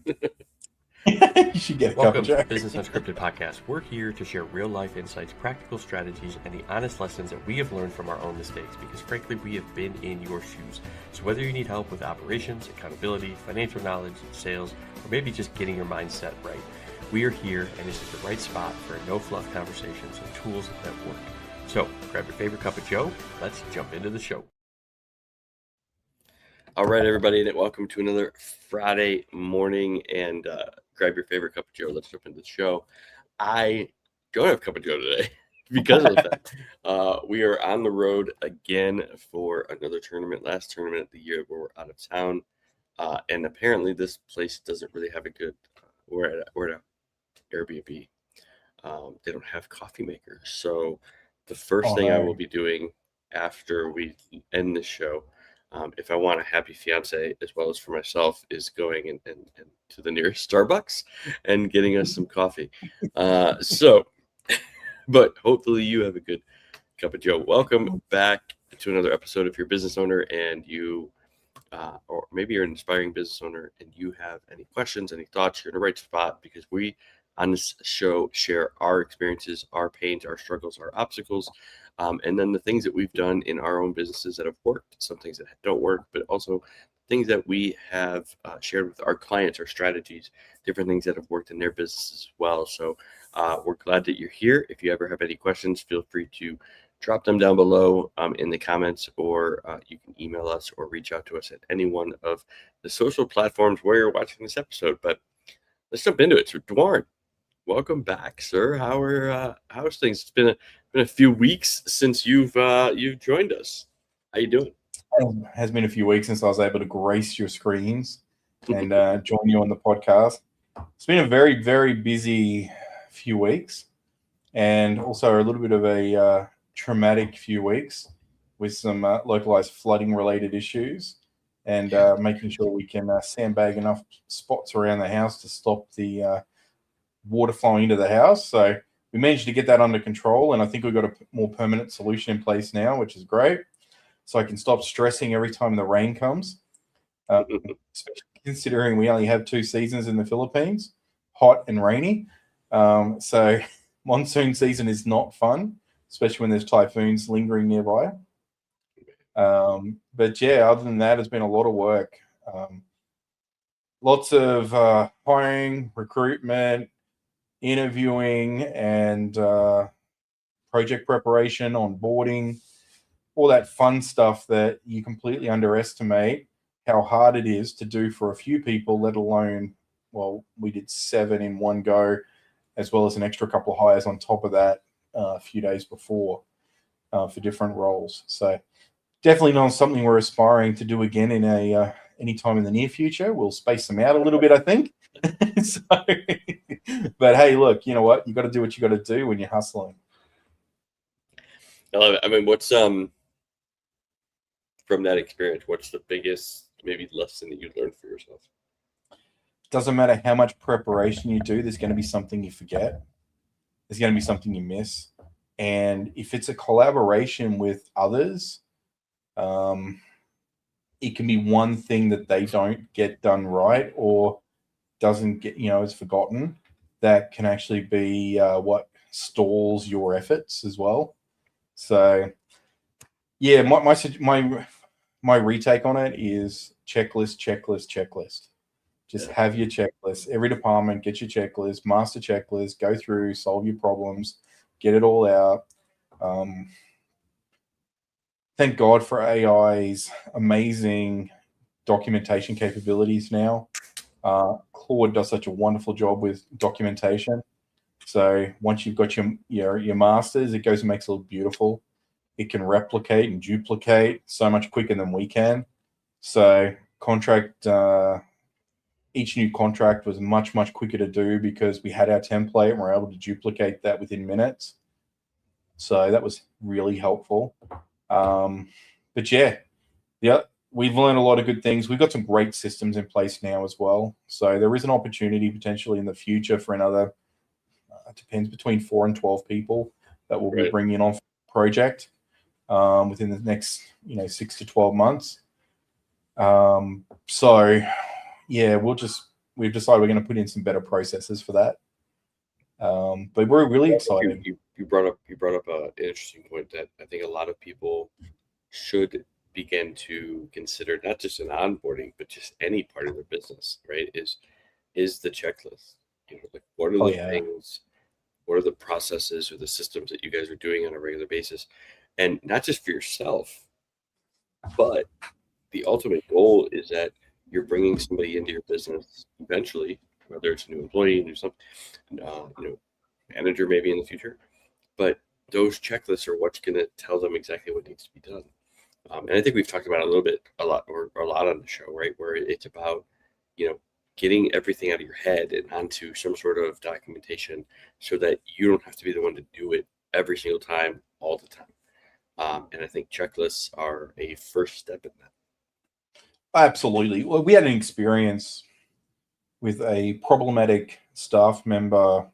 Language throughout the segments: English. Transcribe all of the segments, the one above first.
You should get a cup Welcome of to the Joe. Business Unscripted podcast. We're here to share real-life insights, practical strategies, and the honest lessons that we have learned from our own mistakes because, frankly, we have been in your shoes. So whether you need help with operations, accountability, financial knowledge, sales, or maybe just getting your mindset right, we are here, and this is the right spot for no-fluff conversations and tools that work. So grab your favorite cup of Joe. Let's jump into the show. All right, everybody, and welcome to another Friday morning, and grab your favorite cup of Joe. Let's jump into the show. I don't have a cup of Joe today because of the fact we are on the road again for another tournament, last tournament of the year where we're out of town, and apparently this place doesn't really have a good, we're at Airbnb. They don't have coffee makers, so the first thing I will be doing after we end this show, if I want a happy fiance as well as for myself, is going and to the nearest Starbucks and getting us some coffee. But hopefully you have a good cup of Joe. Welcome back to another episode. If you're a business owner and you, or maybe you're an inspiring business owner and you have any questions, any thoughts, you're in the right spot because we on this show share our experiences, our pains, our struggles, our obstacles, and then the things that we've done in our own businesses that have worked, some things that don't work, but also things that we have shared with our clients, our strategies, different things that have worked in their businesses as well. So we're glad that you're here. If you ever have any questions, feel free to drop them down below in the comments, or you can email us or reach out to us at any one of the social platforms where you're watching this episode. But let's jump into it. So Dwarn, welcome back, sir. How's things? It's been a few weeks since you've joined us. How you doing? It has been a few weeks since I was able to grace your screens and join you on the podcast. It's been a very, very busy few weeks, and also a little bit of a traumatic few weeks with some localized flooding related issues, and making sure we can sandbag enough spots around the house to stop the water flowing into the house. So we managed to get that under control, and I think we've got a more permanent solution in place now, which is great. So I can stop stressing every time the rain comes, especially considering we only have 2 seasons in the Philippines, hot and rainy. So monsoon season is not fun, especially when there's typhoons lingering nearby. But yeah, other than that, it's been a lot of work. Lots of hiring, recruitment, interviewing, and project preparation, onboarding, all that fun stuff that you completely underestimate how hard it is to do for a few people, let alone, well, we did 7 in one go, as well as an extra couple of hires on top of that a few days before for different roles. So definitely not something we're aspiring to do again in any time in the near future. We'll space them out a little bit, I think. But hey, look, you know what? You got to do what you got to do when you're hustling. I love it. I mean, what's from that experience, what's the biggest maybe lesson that you learned for yourself? Doesn't matter how much preparation you do, there's going to be something you forget. There's going to be something you miss. And if it's a collaboration with others, it can be one thing that they don't get done right or doesn't get, is forgotten. That can actually be what stalls your efforts as well. So yeah, my retake on it is checklist. Just have your checklist. Every department, get your checklist, master checklist, go through, solve your problems, get it all out. Thank God for AI's amazing documentation capabilities now. Claude does such a wonderful job with documentation. So once you've got your masters, it goes and makes it look beautiful. It can replicate and duplicate so much quicker than we can. So each new contract was much, much quicker to do because we had our template and we're able to duplicate that within minutes. So that was really helpful. But yeah, we've learned a lot of good things. We've got some great systems in place now as well. So there is an opportunity potentially in the future for another, it depends, between 4 and 12 people that we'll be bringing on for the project within the next 6 to 12 months. So yeah, we'll just we've decided we're going to put in some better processes for that. But we're really excited. You brought up an interesting point that I think a lot of people should begin to consider, not just an onboarding, but just any part of their business, right? Is the checklist. Like what are the things, what are the processes or the systems that you guys are doing on a regular basis? And not just for yourself, but the ultimate goal is that you're bringing somebody into your business eventually, whether it's a new employee, new something, manager maybe in the future. But those checklists are what's going to tell them exactly what needs to be done. And I think we've talked about it a lot on the show, right? Where it's about, getting everything out of your head and onto some sort of documentation so that you don't have to be the one to do it every single time, all the time. And I think checklists are a first step in that. Absolutely. Well, we had an experience with a problematic staff member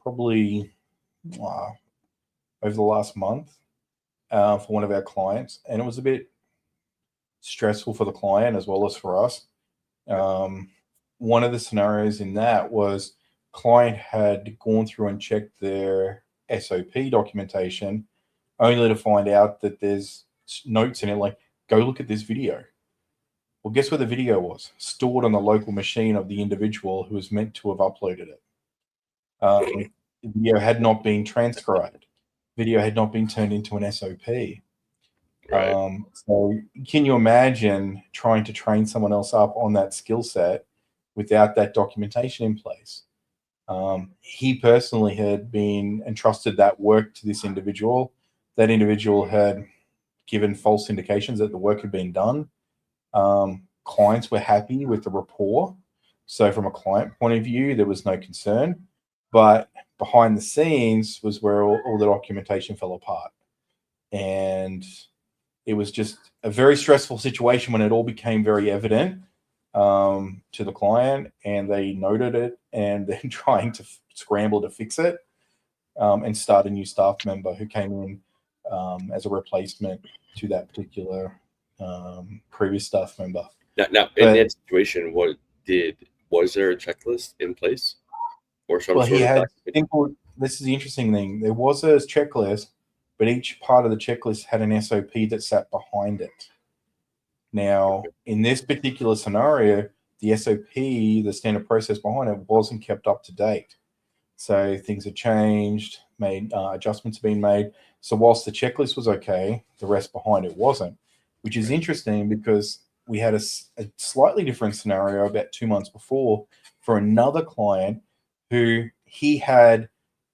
probably over the last month for one of our clients, and it was a bit stressful for the client as well as for us. One of the scenarios in that was client had gone through and checked their SOP documentation only to find out that there's notes in it like, go look at this video. Well, guess where the video was? Stored on the local machine of the individual who was meant to have uploaded it. The video had not been transcribed. Video had not been turned into an SOP. Right. So can you imagine trying to train someone else up on that skill set without that documentation in place? He personally had been entrusted that work to this individual. That individual had given false indications that the work had been done. Clients were happy with the rapport. So from a client point of view, there was no concern. But behind the scenes was where all the documentation fell apart. And it was just a very stressful situation when it all became very evident to the client, and they noted it and then trying to scramble to fix it and start a new staff member who came in as a replacement to that particular previous staff member. Now in that situation, was there a checklist in place or some sort of simple? This is the interesting thing. There was a checklist, but each part of the checklist had an SOP that sat behind it. Now, in this particular scenario, the SOP, the standard process behind it, wasn't kept up to date. So things have changed, adjustments have been made. So whilst the checklist was okay, the rest behind it wasn't, which is interesting because we had a slightly different scenario about 2 months before for another client who he had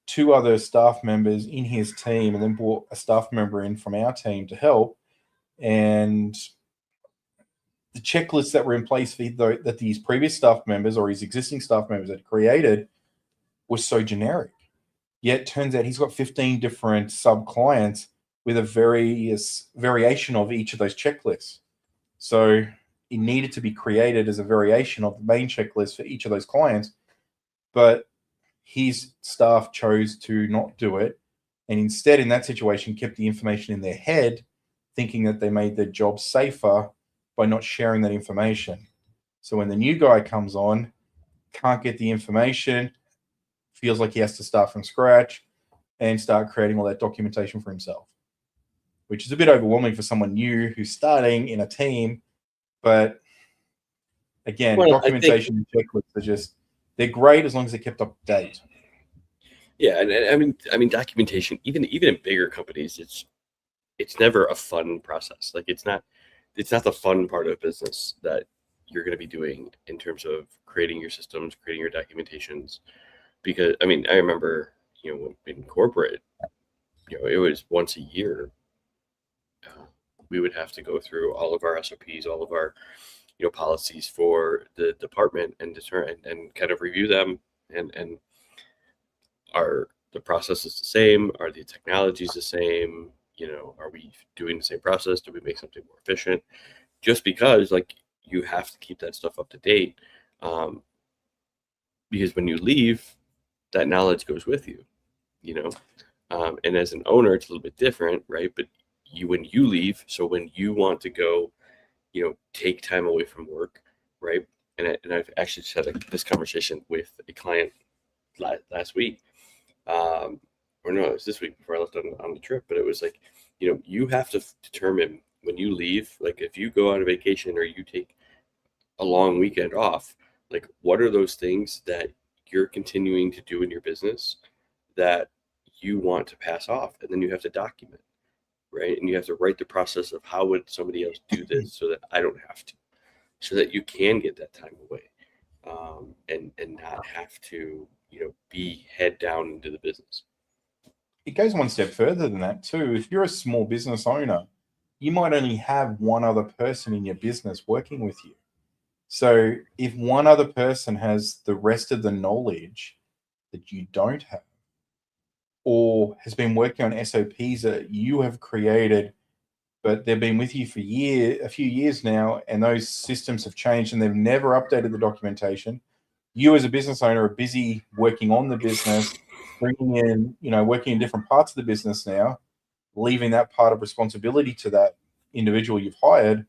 2 other staff members in his team and then brought a staff member in from our team to help. And the checklists that were in place that these previous staff members or his existing staff members had created was so generic. Yet it turns out he's got 15 different sub-clients with a variation of each of those checklists. So it needed to be created as a variation of the main checklist for each of those clients. But his staff chose to not do it, and instead in that situation kept the information in their head, thinking that they made their job safer by not sharing that information. So when the new guy comes on, can't get the information, feels like he has to start from scratch and start creating all that documentation for himself, which is a bit overwhelming for someone new who's starting in a team. But again, documentation and checklists are they're great as long as they're kept up to date. Yeah, and I mean documentation, even in bigger companies, it's never a fun process. Like it's not the fun part of business that you're going to be doing in terms of creating your systems, creating your documentations. Because I mean, I remember, in corporate, it was once a year. We would have to go through all of our SOPs, all of our policies for the department and determine and kind of review them and are the processes the same? Are the technologies the same? Are we doing the same process? Do we make something more efficient? Just because you have to keep that stuff up to date, because when you leave, that knowledge goes with you, and as an owner, it's a little bit different, right? But when you leave, so when you want to go, take time away from work, right? and I've actually just had this conversation with a client last week, or no, it was this week before I left on the trip. But it was like, you have to determine when you leave, like if you go on a vacation or you take a long weekend off, like what are those things that you're continuing to do in your business that you want to pass off, and then you have to document, right? And you have to write the process of how would somebody else do this so that I don't have to, so that you can get that time away, and not have to, be head down into the business. It goes one step further than that too. If you're a small business owner, you might only have one other person in your business working with you. So if one other person has the rest of the knowledge that you don't have, or has been working on SOPs that you have created, but they've been with you for a few years now, and those systems have changed and they've never updated the documentation. You as a business owner are busy working on the business, bringing in, working in different parts of the business now, leaving that part of responsibility to that individual you've hired.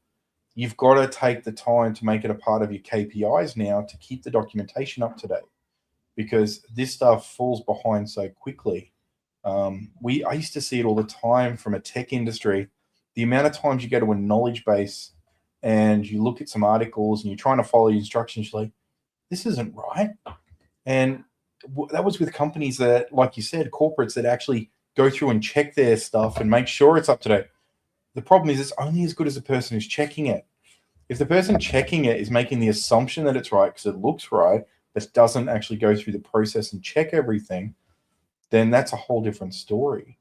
You've got to take the time to make it a part of your KPIs now to keep the documentation up to date, because this stuff falls behind so quickly. I used to see it all the time from a tech industry. The amount of times you go to a knowledge base and you look at some articles and you're trying to follow the instructions, you're like, this isn't right. And that was with companies that, like you said, corporates that actually go through and check their stuff and make sure it's up to date. The problem is it's only as good as the person who's checking it. If the person checking it is making the assumption that it's right because it looks right, but doesn't actually go through the process and check everything, then that's a whole different story.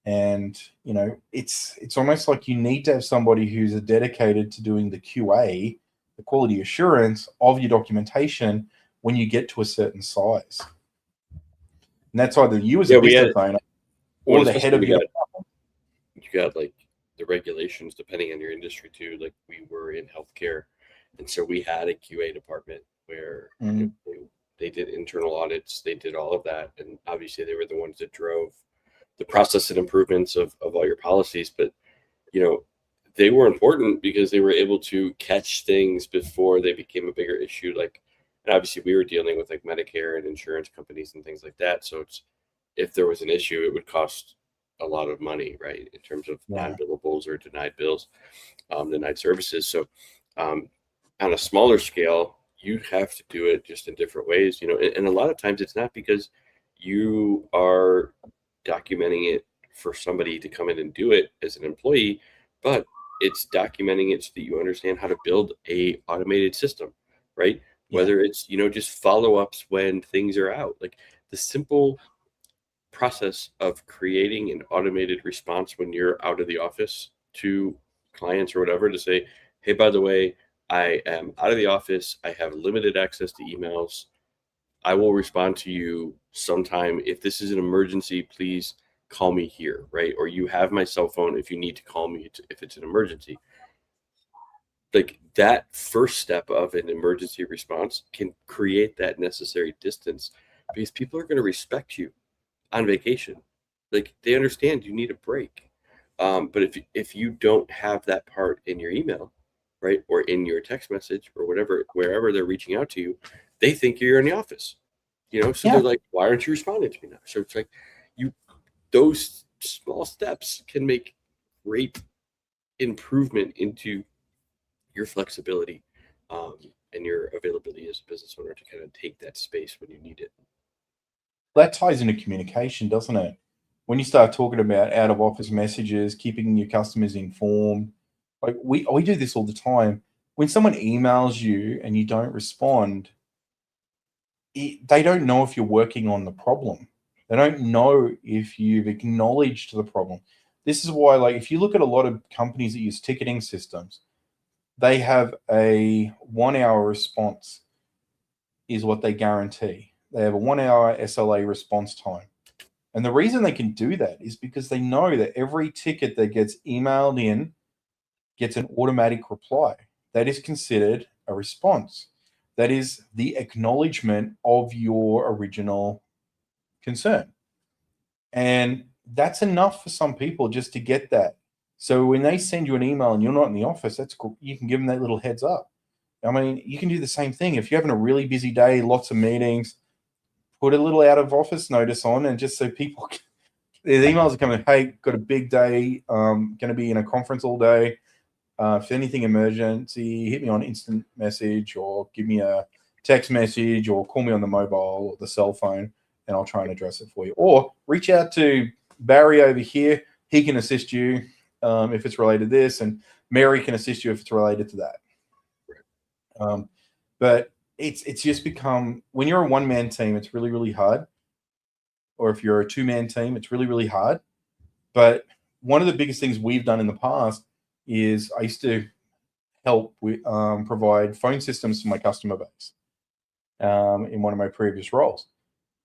And, it's almost like you need to have somebody who's dedicated to doing the QA, the quality assurance of your documentation when you get to a certain size. And that's either you as a business owner or the head of your department. You got like the regulations depending on your industry too. Like we were in healthcare, and so we had a QA department where they did internal audits, they did all of that, and obviously they were the ones that drove the process and improvements of all your policies. But they were important because they were able to catch things before they became a bigger issue. Like, and obviously we were dealing with like Medicare and insurance companies and things like that. So if there was an issue, it would cost a lot of money, right, in terms of non-billables or denied bills, denied services. So on a smaller scale, you have to do it just in different ways, and a lot of times it's not because you are documenting it for somebody to come in and do it as an employee, but it's documenting it so that you understand how to build a automated system, right? Whether it's, just follow-ups when things are out, like the simple process of creating an automated response when you're out of the office to clients or whatever, to say, hey, by the way, I am out of the office. I have limited access to emails. I will respond to you sometime. If this is an emergency, please call me here, right? Or you have my cell phone if you need to call me if it's an emergency. Like that first step of an emergency response can create that necessary distance, because people are going to respect you on vacation. Like they understand you need a break. But if you don't have that part in your email, right, or in your text message or whatever, wherever they're reaching out to you, they think you're in the office, so they're like, why aren't you responding to me now? So it's like those small steps can make great improvement into your flexibility, and your availability as a business owner to kind of take that space when you need it. That ties into communication, doesn't it? When you start talking about out of office messages, keeping your customers informed, like we do this all the time. When someone emails you and you don't respond, they don't know if you're working on the problem. They don't know if you've acknowledged the problem. This is why, like, if you look at a lot of companies that use ticketing systems, they have a 1 hour response is what they guarantee. They have a 1 hour SLA response time. And the reason they can do that is because they know that every ticket that gets emailed in gets an automatic reply. That is considered a response. That is the acknowledgement of your original concern. And that's enough for some people just to get that. So when they send you an email and you're not in the office, that's cool. You can give them that little heads up. I mean, you can do the same thing. If you're having a really busy day, lots of meetings, put a little out of office notice on, and just so people, the emails are coming, hey, got a big day, going to be in a conference all day. If anything emergency, hit me on instant message or give me a text message or call me on the mobile or the cell phone, and I'll try and address it for you. Or reach out to Barry over here. He can assist you if it's related to this, and Mary can assist you if it's related to that. But it's just become, when you're a one-man team, it's really, really hard. Or if you're a two-man team, it's really, really hard. But one of the biggest things we've done in the past is I used to help with, provide phone systems to my customer base in one of my previous roles.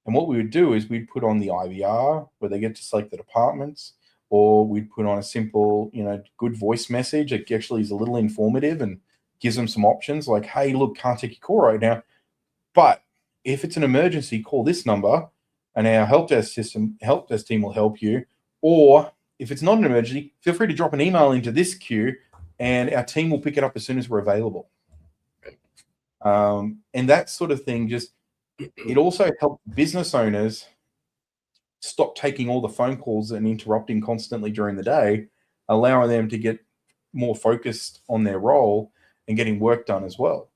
And what we would do is we'd put on the IVR where they get to select the departments, or we'd put on a simple, good voice message that actually is a little informative and gives them some options like, hey, look, can't take your call right now, but if it's an emergency, call this number and our help desk team will help you. Or if it's not an emergency, feel free to drop an email into this queue and our team will pick it up as soon as we're available. And that sort of thing, it also helped business owners stop taking all the phone calls and interrupting constantly during the day, allowing them to get more focused on their role and getting work done as well.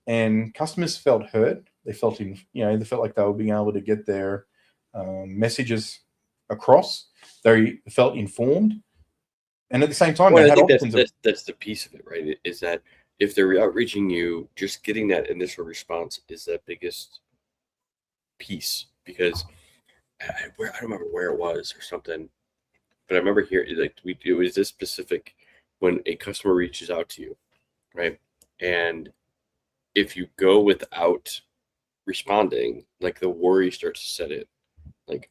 And customers felt heard. They felt they felt like they were being able to get their messages across. They felt informed, and at the same time, they had options. That's the piece of it, right? Is that if they're outreaching you, just getting that initial response is the biggest piece. Because I don't remember where it was or something, but I remember here, it was this specific when a customer reaches out to you, right? And if you go without responding, like the worry starts to set in. Like,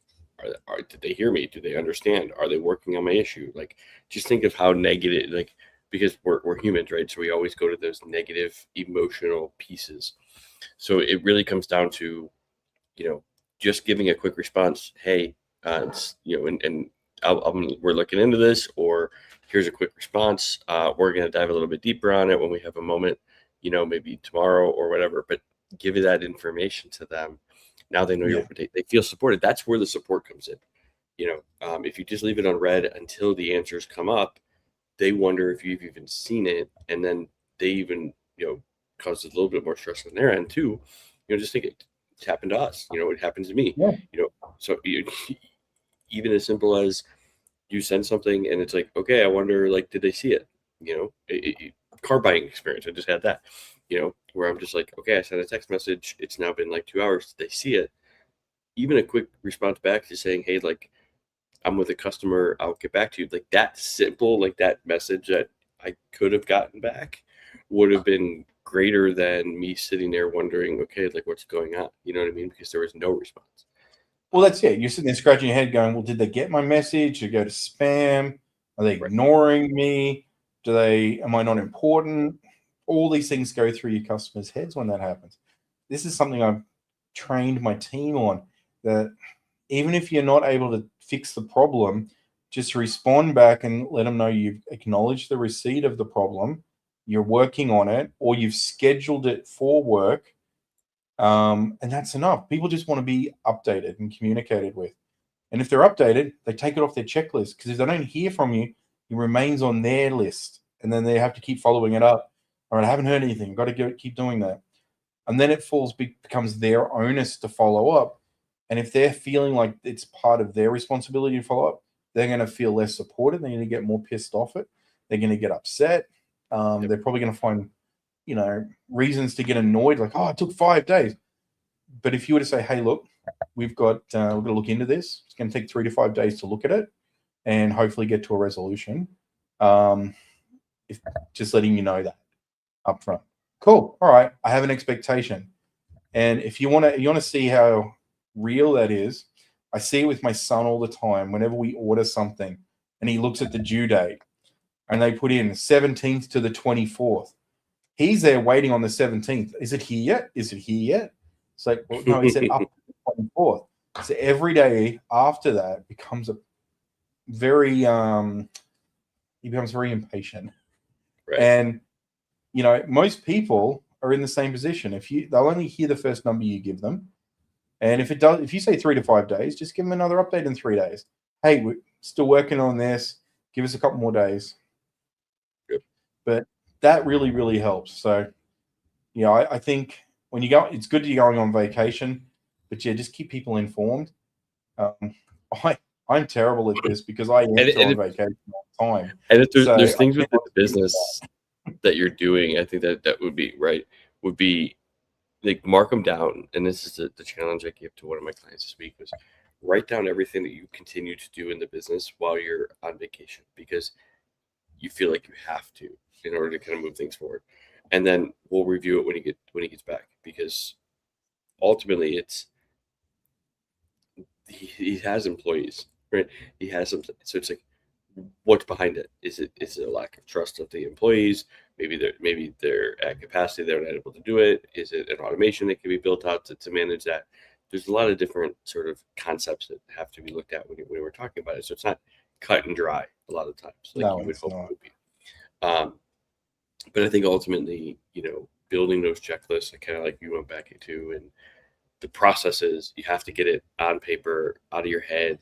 did they hear me? Do they understand? Are they working on my issue? Like, just think of how negative, because we're humans, right? So we always go to those negative emotional pieces. So it really comes down to, just giving a quick response. Hey, and we're looking into this, or here's a quick response. We're going to dive a little bit deeper on it when we have a moment, maybe tomorrow or whatever, but give that information to them. Now they know they feel supported. That's where the support comes in. If you just leave it on read until the answers come up, they wonder if you've even seen it. And then they even, causes a little bit more stress on their end too. Just think it's happened to us, it happens to me, so even as simple as you send something and it's like, okay, I wonder, did they see it? Car buying experience. I just had that, where I'm just like, okay, I sent a text message. It's now been 2 hours. Did they see it? Even a quick response back to saying, hey, I'm with a customer. I'll get back to you. That simple, that message that I could have gotten back would have been greater than me sitting there wondering, okay, what's going on? You know what I mean? Because there was no response. Well, that's it. You're sitting there scratching your head going, well, did they get my message? Did it go to spam? Are they ignoring me? Am I not important? All these things go through your customers' heads when that happens. This is something I've trained my team on, that even if you're not able to fix the problem, just respond back and let them know you've acknowledged the receipt of the problem, you're working on it, or you've scheduled it for work. And that's enough. People just want to be updated and communicated with. And if they're updated, they take it off their checklist, because if they don't hear from you, it remains on their list. And then they have to keep following it up. All right, I haven't heard anything. Got to keep doing that. And then it becomes their onus to follow up. And if they're feeling like it's part of their responsibility to follow up, they're going to feel less supported. They're going to get more pissed off it. They're going to get upset. They're probably going to find, reasons to get annoyed, like, oh, it took 5 days. But if you were to say, hey, look, we're going to look into this. It's going to take 3 to 5 days to look at it and hopefully get to a resolution. Just letting you know that up front. Cool. All right. I have an expectation. And if you want to see how real that is, I see it with my son all the time. Whenever we order something and he looks at the due date and they put in 17th to the 24th, he's there waiting on the 17th. Is it here yet? Is it here yet? It's like, well, no, he said up to the 24th. So every day after that becomes he becomes very impatient. Right. And, most people are in the same position. They'll only hear the first number you give them. And if you say 3 to 5 days, just give them another update in 3 days. Hey, we're still working on this. Give us a couple more days. Good. But that really, really helps. So, I think when you go, it's good you're going on vacation, but yeah, just keep people informed. I'm terrible at this because I am on vacation all the time. And if there's things within the business that you're doing, I think that would be right. Would be like mark them down. And this is the challenge I gave to one of my clients this week was write down everything that you continue to do in the business while you're on vacation because you feel like you have to in order to kind of move things forward. And then we'll review it when he gets back because ultimately he has employees, right? He has something. So it's like, what's behind it? Is it a lack of trust of the employees? Maybe they're at capacity, they're not able to do it. Is it an automation that can be built out to manage that? There's a lot of different sort of concepts that have to be looked at when we're talking about it. So it's not cut and dry a lot of times, like you would hope it would be. But I think ultimately, building those checklists, kind of like you went back into, and the processes, you have to get it on paper, out of your head,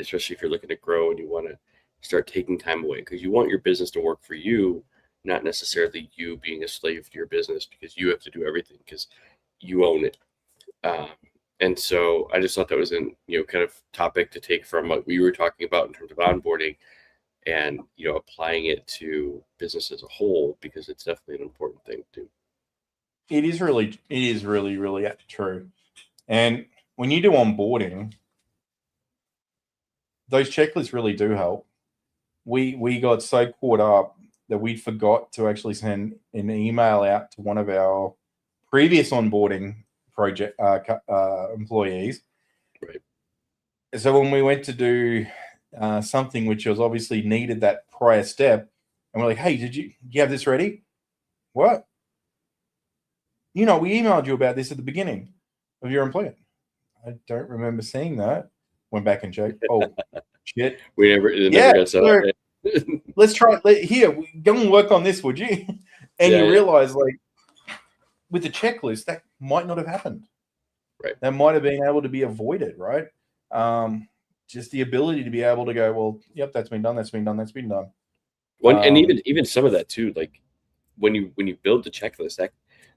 especially if you're looking to grow and you want to start taking time away because you want your business to work for you, not necessarily you being a slave to your business because you have to do everything because you own it. And so I just thought that was an kind of topic to take from what we were talking about in terms of onboarding and applying it to business as a whole because it's definitely an important thing too. It is really, really true. And when you do onboarding, those checklists really do help. We got so caught up that we forgot to actually send an email out to one of our previous onboarding project employees. Right. So when we went to do something which was obviously needed that prior step, and we're like, hey, do you have this ready? What? We emailed you about this at the beginning of your employment. I don't remember seeing that. Went back and checked. Oh, shit. We never got set up. Let's try here. Go and work on this, would you? And you realize, like, with the checklist, that might not have happened. Right. That might have been able to be avoided, right? Just the ability to be able to go, well, yep, that's been done. Well, and even some of that too, like when you build the checklist,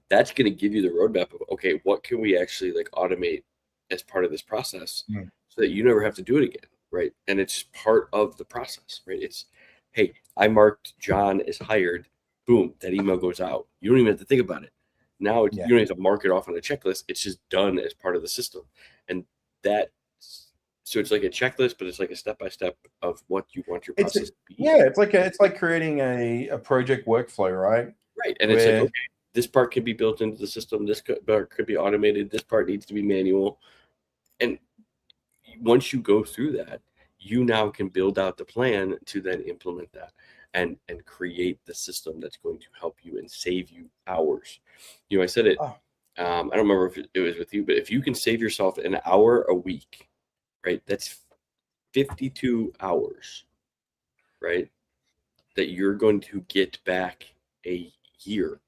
that's going to give you the roadmap of, okay, what can we actually like automate as part of this process so that you never have to do it again, right? And it's part of the process, right? It's, hey, I marked John as hired. Boom, that email goes out. You don't even have to think about it. Now you don't have to mark it off on a checklist. It's just done as part of the system. And so it's like a checklist, but it's like a step-by-step of what you want your process to be. Yeah, it's like creating a project workflow, right? Right. And it's like, okay, this part can be built into the system. This part could be automated. This part needs to be manual. And once you go through that, you now can build out the plan to then implement that and create the system that's going to help you and save you hours. I said it, I don't remember if it was with you, but if you can save yourself an hour a week, right, that's 52 hours, right, that you're going to get back a year.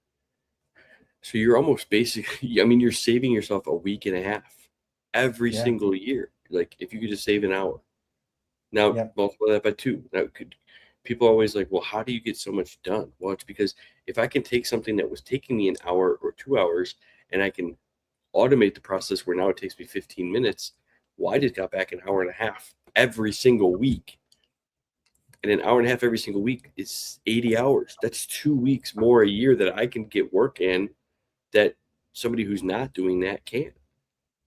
So you're almost basically, you're saving yourself a week and a half every single year. Like if you could just save an hour. Now multiply that by 2. People are always like, well, how do you get so much done? Well, it's because if I can take something that was taking me an hour or 2 hours and I can automate the process where now it takes me 15 minutes, well, I just got back an hour and a half every single week. And an hour and a half every single week is 80 hours. That's 2 weeks more a year that I can get work in that somebody who's not doing that can.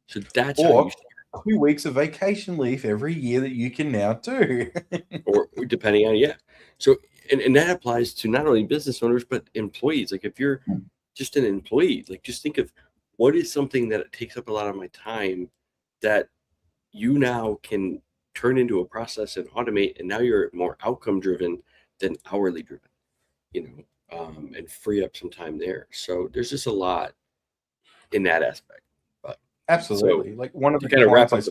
So that's how you start. 2 weeks of vacation leave every year that you can now do. or depending on, So, and that applies to not only business owners, but employees. Like if you're just an employee, like just think of what is something that takes up a lot of my time that you now can turn into a process and automate. And now you're more outcome driven than hourly driven, and free up some time there. So there's just a lot in that aspect. But absolutely. So, like one of the kind of wrap up,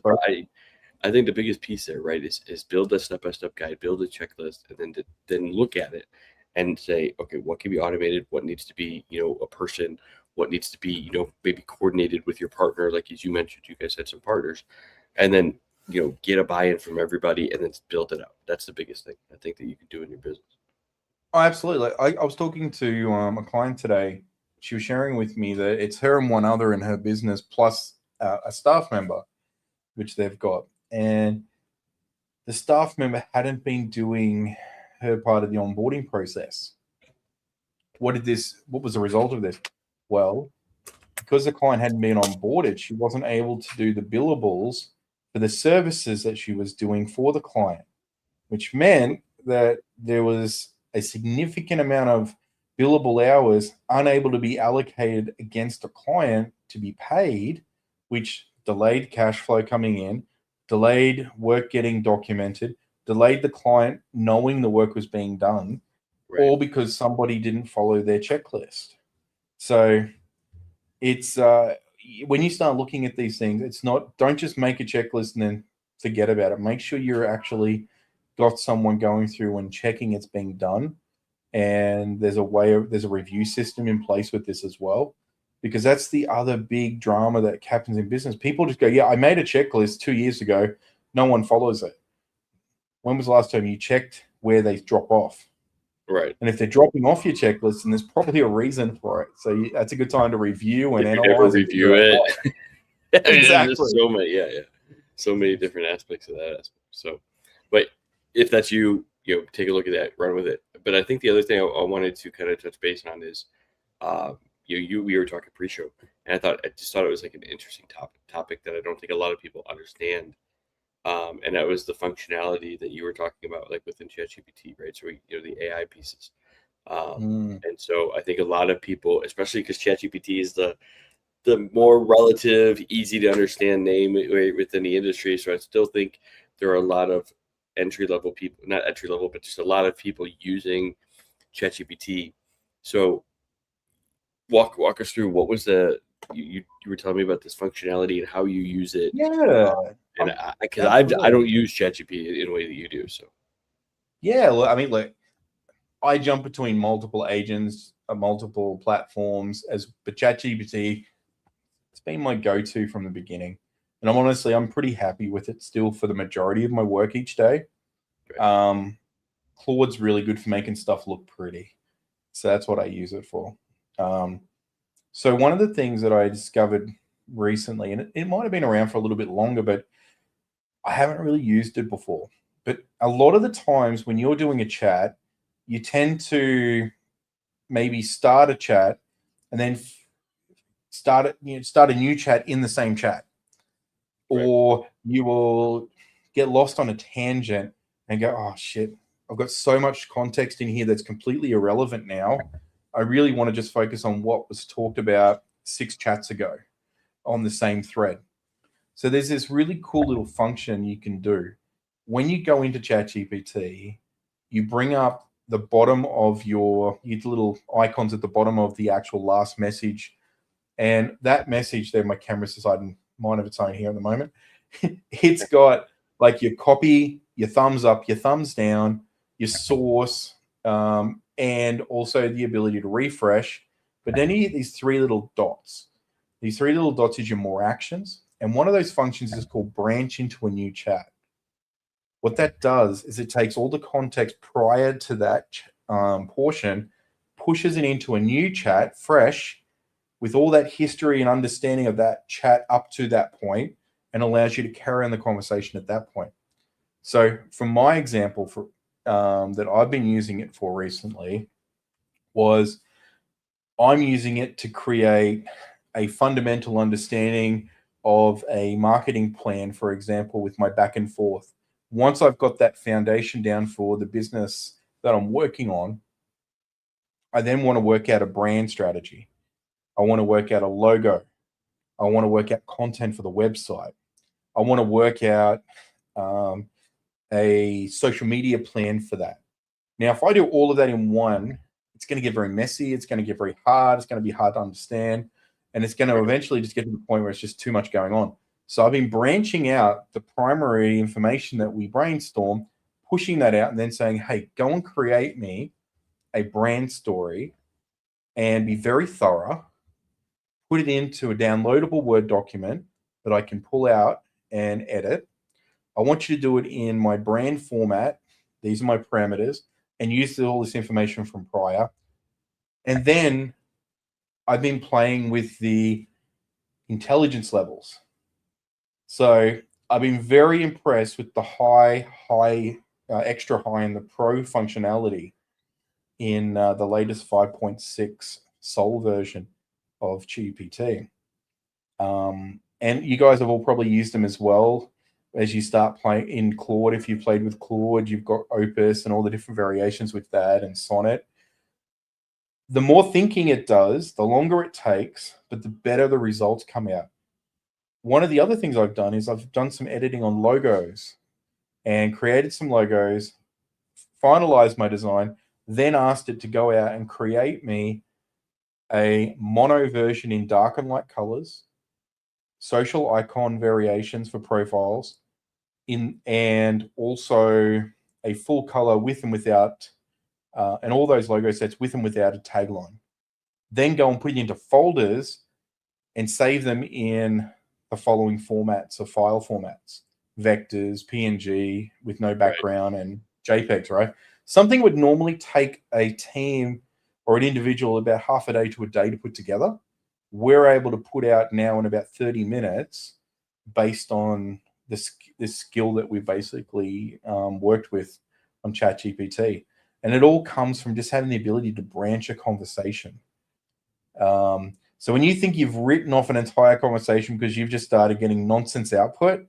I think the biggest piece there, right, is build a step-by-step guide, build a checklist, and then look at it and say, okay, what can be automated? What needs to be, a person? What needs to be, maybe coordinated with your partner? Like, as you mentioned, you guys had some partners, and then, get a buy-in from everybody and then build it out. That's the biggest thing I think that you can do in your business. Oh, absolutely. I was talking to a client today. She was sharing with me that it's her and one other in her business, plus a staff member, which they've got. And the staff member hadn't been doing her part of the onboarding process. What was the result of this? Well, because the client hadn't been onboarded, she wasn't able to do the billables for the services that she was doing for the client, which meant that there was a significant amount of billable hours unable to be allocated against a client to be paid, which delayed cash flow coming in, delayed work getting documented, delayed the client knowing the work was being done, Right. all because somebody didn't follow their checklist. So it's when you start looking at these things, it's not, don't just make a checklist and then forget about it. Make sure you're actually got someone going through and checking it's being done. And there's a review system in place with this as well, because that's the other big drama that happens in business. People just go, yeah, I made a checklist 2 years ago. No one follows it. When was the last time you checked where they drop off? Right. And if they're dropping off your checklist, then there's probably a reason for it. So that's a good time to review and analyze. Never review it. Exactly. So many, so many different aspects of that aspect. So, but if that's you, take a look at that, run with it. But I think the other thing I wanted to kind of touch base on is, we were talking pre-show, and I just thought it was like an interesting topic that I don't think a lot of people understand. And that was the functionality that you were talking about, like within ChatGPT, right? So the AI pieces. And so I think a lot of people, especially because ChatGPT is the more relative, easy to understand name within the industry. So I still think there are a lot of entry-level people, not entry-level, but just a lot of people using ChatGPT. So walk us through, what was you were telling me about this functionality and how you use it. Yeah. And because I don't use ChatGPT in a way that you do. So yeah, well, I mean, like, I jump between multiple agents, multiple platforms, but ChatGPT, it's been my go-to from the beginning. And I'm pretty happy with it still for the majority of my work each day. Right. Claude's really good for making stuff look pretty. So that's what I use it for. So one of the things that I discovered recently, and it might have been around for a little bit longer, but I haven't really used it before. But a lot of the times when you're doing a chat, you tend to maybe start a chat and then start a new chat in the same chat. Right. Or you will get lost on a tangent and go, oh shit, I've got so much context in here that's completely irrelevant now. I really want to just focus on what was talked about 6 chats ago on the same thread. So there's this really cool little function you can do. When you go into ChatGPT, you bring up the bottom of you get the little icons at the bottom of the actual last message. And that message there, my camera's deciding mind of its own here at the moment. It's got like your copy, your thumbs up, your thumbs down, your source, and also the ability to refresh. But then you get these 3 little dots. These 3 little dots is your more actions. And one of those functions is called branch into a new chat. What that does is it takes all the context prior to that portion, pushes it into a new chat, fresh, with all that history and understanding of that chat up to that point, and allows you to carry on the conversation at that point. So from my example that I've been using it for recently was I'm using it to create a fundamental understanding of a marketing plan, for example, with my back and forth. Once I've got that foundation down for the business that I'm working on, I then want to work out a brand strategy. I want to work out a logo. I want to work out content for the website. I want to work out a social media plan for that. Now, if I do all of that in one, it's going to get very messy. It's going to get very hard. It's going to be hard to understand. And it's going to eventually just get to the point where it's just too much going on. So I've been branching out the primary information that we brainstorm, pushing that out, and then saying, hey, go and create me a brand story and be very thorough, put it into a downloadable Word document that I can pull out and edit. I want you to do it in my brand format. These are my parameters, and use all this information from prior. And then I've been playing with the intelligence levels. So I've been very impressed with the extra high and the pro functionality in the latest 5.6 Sol version of GPT. And you guys have all probably used them as well. As you start playing in Claude, if you played with Claude, you've got Opus and all the different variations with that, and Sonnet. The more thinking it does, the longer it takes, but the better the results come out. One of the other things I've done is I've done some editing on logos and created some logos, finalized my design, then asked it to go out and create me a mono version in dark and light colors, social icon variations for profiles, and also a full color with and without, and all those logo sets with and without a tagline. Then go and put it into folders and save them in the following formats, or file formats: vectors, PNG with no background, and JPEGs, right? Something would normally take a team or an individual about half a day to a day to put together. We're able to put out now in about 30 minutes based on this skill that we've basically worked with on ChatGPT. And it all comes from just having the ability to branch a conversation. So when you think you've written off an entire conversation because you've just started getting nonsense output,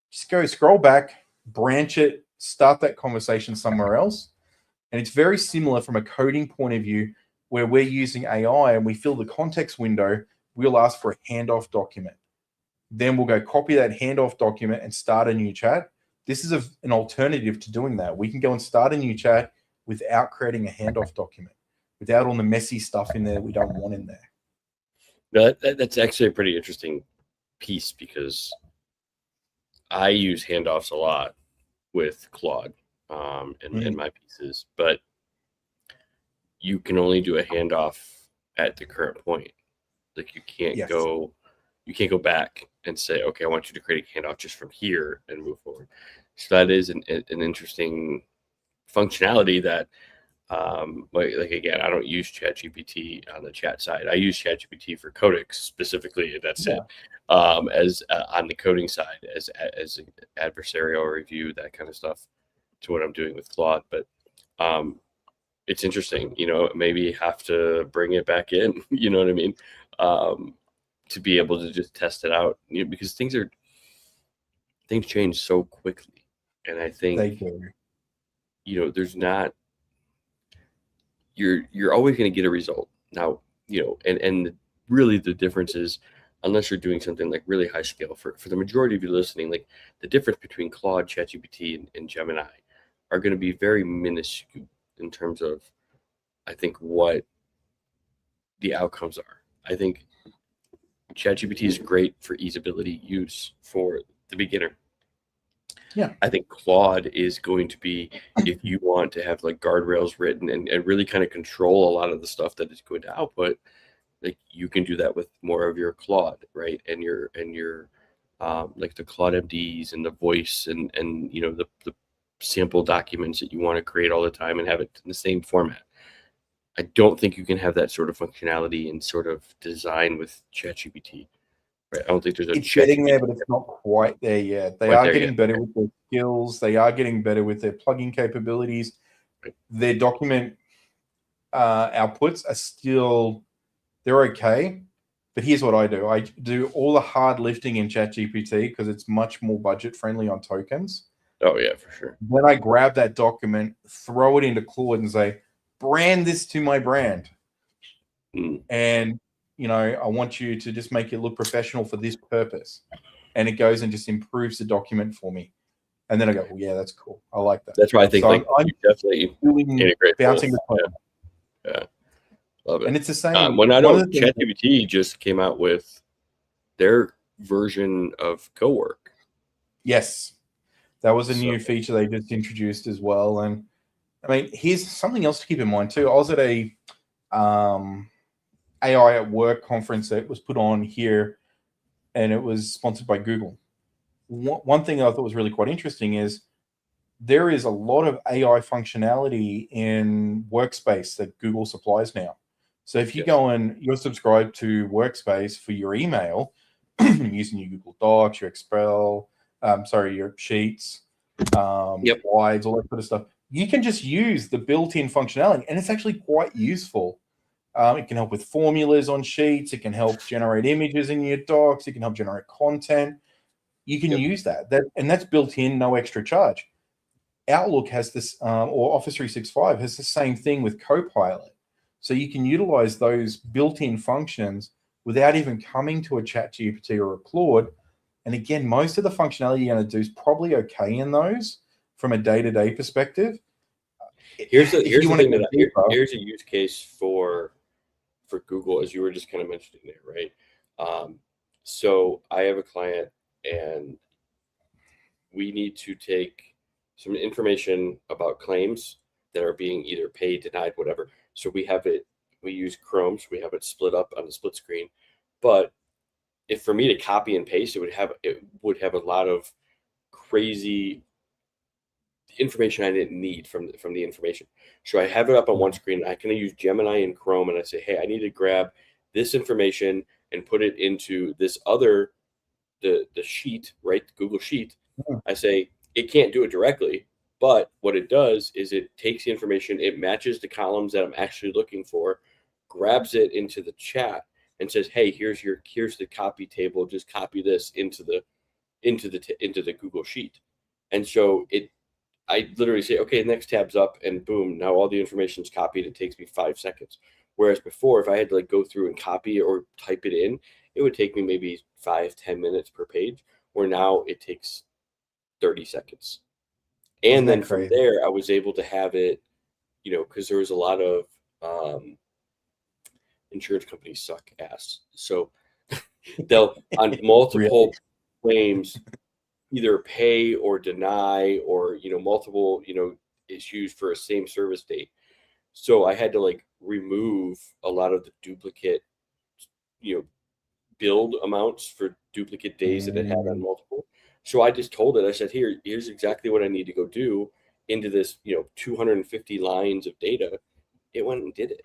just go scroll back, branch it, start that conversation somewhere else. And it's very similar from a coding point of view, where we're using AI and we fill the context window. We'll ask for a handoff document. Then we'll go copy that handoff document and start a new chat. This is an alternative to doing that. We can go and start a new chat without creating a handoff document, without all the messy stuff in there that we don't want in there. No, that's actually a pretty interesting piece, because I use handoffs a lot with Claude in my pieces, but you can only do a handoff at the current point. Like you can't go back and say, okay, I want you to create a handoff just from here and move forward. So that is an interesting functionality that, like again, I don't use ChatGPT on the chat side. I use ChatGPT for coding specifically, and that's it. As on the coding side, as an adversarial review, that kind of stuff, to what I'm doing with Claude. But it's interesting, maybe have to bring it back in, you know what I mean? To be able to just test it out, because things change so quickly. And I think, there's not, you're always going to get a result now, and really the difference is, unless you're doing something like really high scale, for the majority of you listening, like the difference between Claude, ChatGPT, and Gemini are going to be very minuscule in terms of, I think, what the outcomes are. I think ChatGPT is great for easeability use for the beginner. Yeah. I think Claude is going to be, if you want to have like guardrails written and really kind of control a lot of the stuff that it's going to output, like you can do that with more of your Claude, right? And your like the Claude MDs and the voice and the sample documents that you want to create all the time and have it in the same format. I don't think you can have that sort of functionality and sort of design with ChatGPT. Right? I don't think there's a. It's getting there, but it's not quite there yet. They are getting better with their skills. They are getting better with their plugin capabilities. Right. Their document outputs are still, they're okay. But here's what I do. I do all the hard lifting in ChatGPT because it's much more budget friendly on tokens. Oh, yeah, for sure. Then I grab that document, throw it into Claude and say, brand this to my brand. And, I want you to just make it look professional for this purpose. And it goes and just improves the document for me. And then I go, well, yeah, that's cool. I like that. That's why I think I'm definitely integrate bouncing both. Yeah. Love it. And it's the same. When I know ChatGPT just came out with their version of co-work. Yes. That was a new feature they just introduced as well. And I mean, here's something else to keep in mind too. I was at a AI at Work conference that was put on here, and it was sponsored by Google. One thing I thought was really quite interesting is there is a lot of AI functionality in Workspace that Google supplies now. So if you go and you're subscribed to Workspace for your email, using your Google Docs, your Excel, your Sheets, Slides, all that sort of stuff, you can just use the built-in functionality, and it's actually quite useful. It can help with formulas on Sheets. It can help generate images in your docs. It can help generate content. You can use that, and that's built in, no extra charge. Outlook has this, or Office 365 has the same thing with Copilot. So you can utilize those built-in functions without even coming to a ChatGPT or a Claude. And again, most of the functionality you're going to do is probably okay in those from a day-to-day perspective. Here's a use case for Google, as you were just kind of mentioning there, right? So I have a client, and we need to take some information about claims that are being either paid, denied, whatever. So we use Chrome, so we have it split up on the split screen. But if for me to copy and paste, it would have a lot of crazy information I didn't need from the information. So I have it up on one screen. I can use Gemini and Chrome, and I say, hey, I need to grab this information and put it into this other, the sheet, right? Google Sheet. I say, it can't do it directly, but what it does is it takes the information, it matches the columns that I'm actually looking for, grabs it into the chat, and says, hey, here's the copy table. Just copy this into the Google Sheet. And so I literally say, okay, next tab's up, and boom, now all the information's copied. It takes me 5 seconds. Whereas before, if I had to go through and copy or type it in, it would take me maybe 5-10 minutes per page, where now it takes 30 seconds. And then from there, I was able to have it, because there was a lot of insurance companies suck ass. So they'll, on multiple claims, either pay or deny, or multiple issues for a same service date. So I had to remove a lot of the duplicate build amounts for duplicate days that it had on multiple. So I just told it, I said, here's exactly what I need to go do into this 250 lines of data. It went and did it.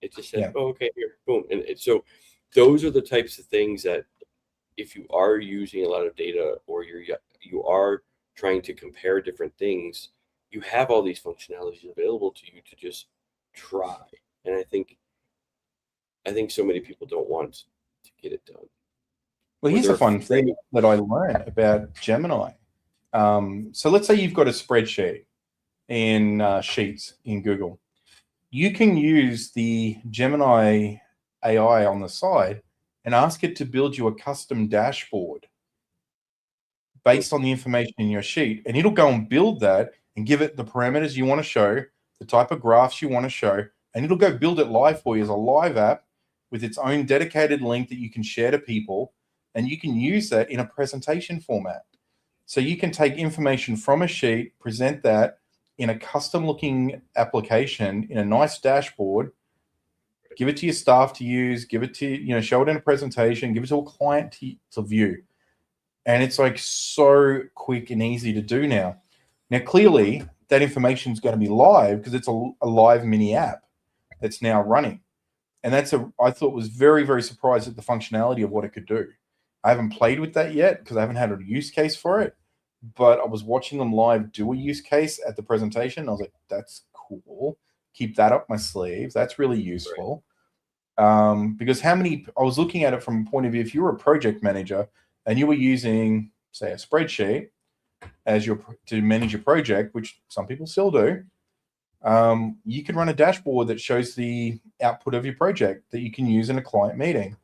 It just said, oh, okay, here, boom. And so those are the types of things that, if you are using a lot of data, or you are trying to compare different things, you have all these functionalities available to you to just try. And I think so many people don't want to get it done. Well, here's a fun thing that I learned about Gemini. So let's say you've got a spreadsheet in Sheets in Google. You can use the Gemini AI on the side and ask it to build you a custom dashboard based on the information in your sheet. And it'll go and build that and give it the parameters you want to show, the type of graphs you want to show, and it'll go build it live for you as a live app with its own dedicated link that you can share to people. And you can use that in a presentation format. So you can take information from a sheet, present that in a custom looking application in a nice dashboard, give it to your staff to use, give it to, show it in a presentation, give it to a client to view. And it's so quick and easy to do now. Now, clearly that information is going to be live because it's a live mini app that's now running. And I thought was very, very surprised at the functionality of what it could do. I haven't played with that yet because I haven't had a use case for it, but I was watching them live do a use case at the presentation. I was like, that's cool. Keep that up my sleeve. That's really useful. Because I was looking at it from a point of view, if you were a project manager and you were using, say, a spreadsheet to manage your project, which some people still do, you can run a dashboard that shows the output of your project that you can use in a client meeting.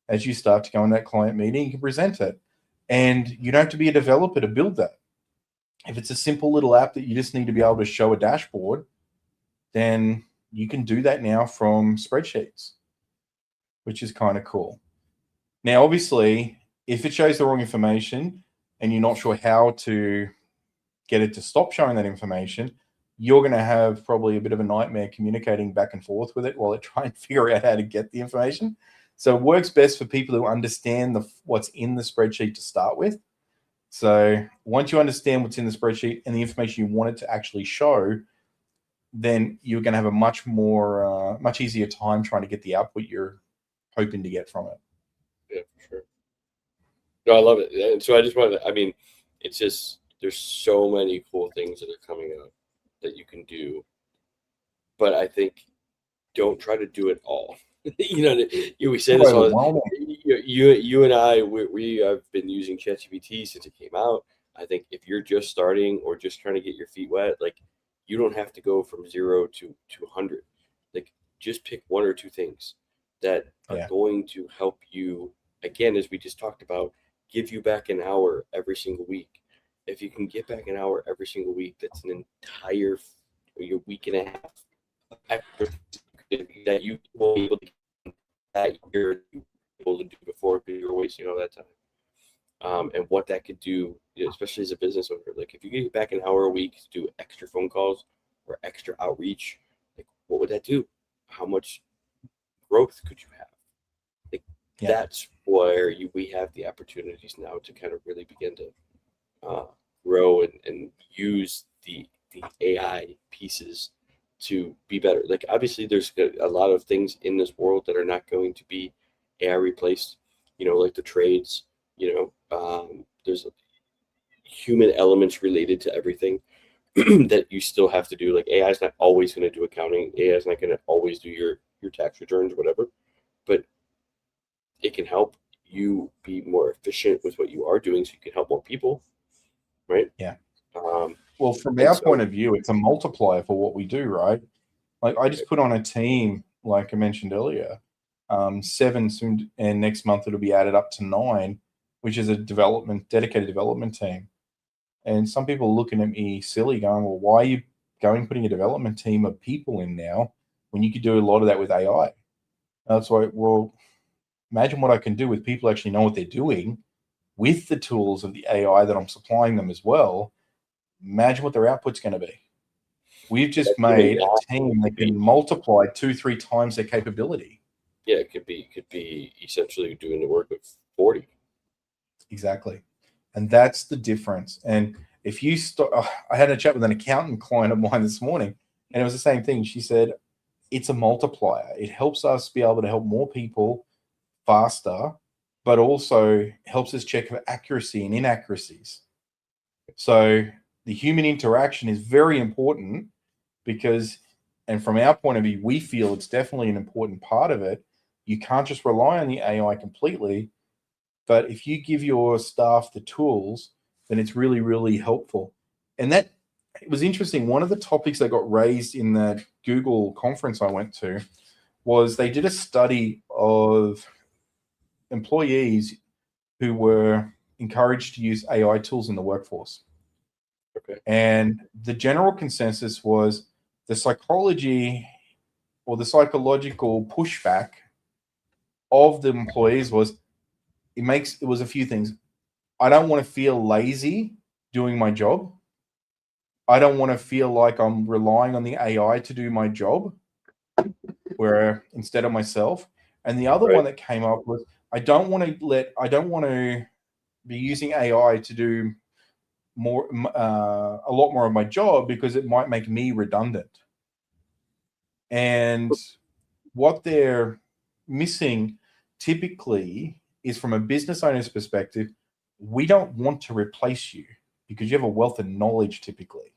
As you start to go in that client meeting, you can present it. And you don't have to be a developer to build that. If it's a simple little app that you just need to be able to show a dashboard, then you can do that now from spreadsheets, which is kind of cool. Now, obviously, if it shows the wrong information and you're not sure how to get it to stop showing that information, you're going to have probably a bit of a nightmare communicating back and forth with it while it tries to figure out how to get the information. So it works best for people who understand what's in the spreadsheet to start with. So once you understand what's in the spreadsheet and the information you want it to actually show, then you're going to have a much easier time trying to get the output you're hoping to get from it. Yeah, for sure. No, I love it. And so I just wanted to, I mean, it's just, there's so many cool things that are coming up that you can do. But I think don't try to do it all. We say this all the time. You and I, we have been using ChatGPT since it came out. I think if you're just starting or just trying to get your feet wet, like, you don't have to go from 0 to 100. Like, just pick 1 or 2 things that are going to help you, again, as we just talked about, give you back an hour every single week. If you can get back an hour every single week, that's an entire week and a half that you will be able to get that you're able to do before, because you're wasting all that time. And what that could do, especially as a business owner, like if you get back an hour a week to do extra phone calls or extra outreach, like, what would that do? How much growth could you have? Like, that's where we have the opportunities now to kind of really begin to grow and use the AI pieces to be better. Like, obviously there's a lot of things in this world that are not going to be AI replaced, like the trades, there's human elements related to everything that you still have to do. Like, AI is not always going to do accounting. AI is not going to always do your tax returns or whatever, but it can help you be more efficient with what you are doing, so you can help more people, right? Yeah. Well, from our point of view, it's a multiplier for what we do, right? Like, I just put on a team, like I mentioned earlier, 7 soon, and next month it'll be added up to 9, which is a dedicated development team. And some people are looking at me silly, going, well, why are you putting a development team of people in now when you could do a lot of that with AI? And that's why, well, imagine what I can do with people actually know what they're doing with the tools of the AI that I'm supplying them as well. Imagine what their output's going to be. We've just made a team that can multiply 2-3 times their capability. Yeah, it could be essentially doing the work of 40. Exactly. And that's the difference. And if you I had a chat with an accountant client of mine this morning, and it was the same thing. She said, it's a multiplier. It helps us be able to help more people faster, but also helps us check for accuracy and inaccuracies. So the human interaction is very important because, and from our point of view, we feel it's definitely an important part of it. You can't just rely on the AI completely, but if you give your staff the tools, then it's really, really helpful. And that, it was interesting. One of the topics that got raised in the Google conference I went to was they did a study of employees who were encouraged to use AI tools in the workforce. Okay. And the general consensus was the psychology or the psychological pushback of the employees was it was a few things. I don't want to feel lazy doing my job. I don't want to feel like I'm relying on the AI to do my job where instead of myself. And the other one that came up was I don't want to be using AI to do a lot more of my job because it might make me redundant. And what they're missing typically is, from a business owner's perspective, we don't want to replace you because you have a wealth of knowledge typically.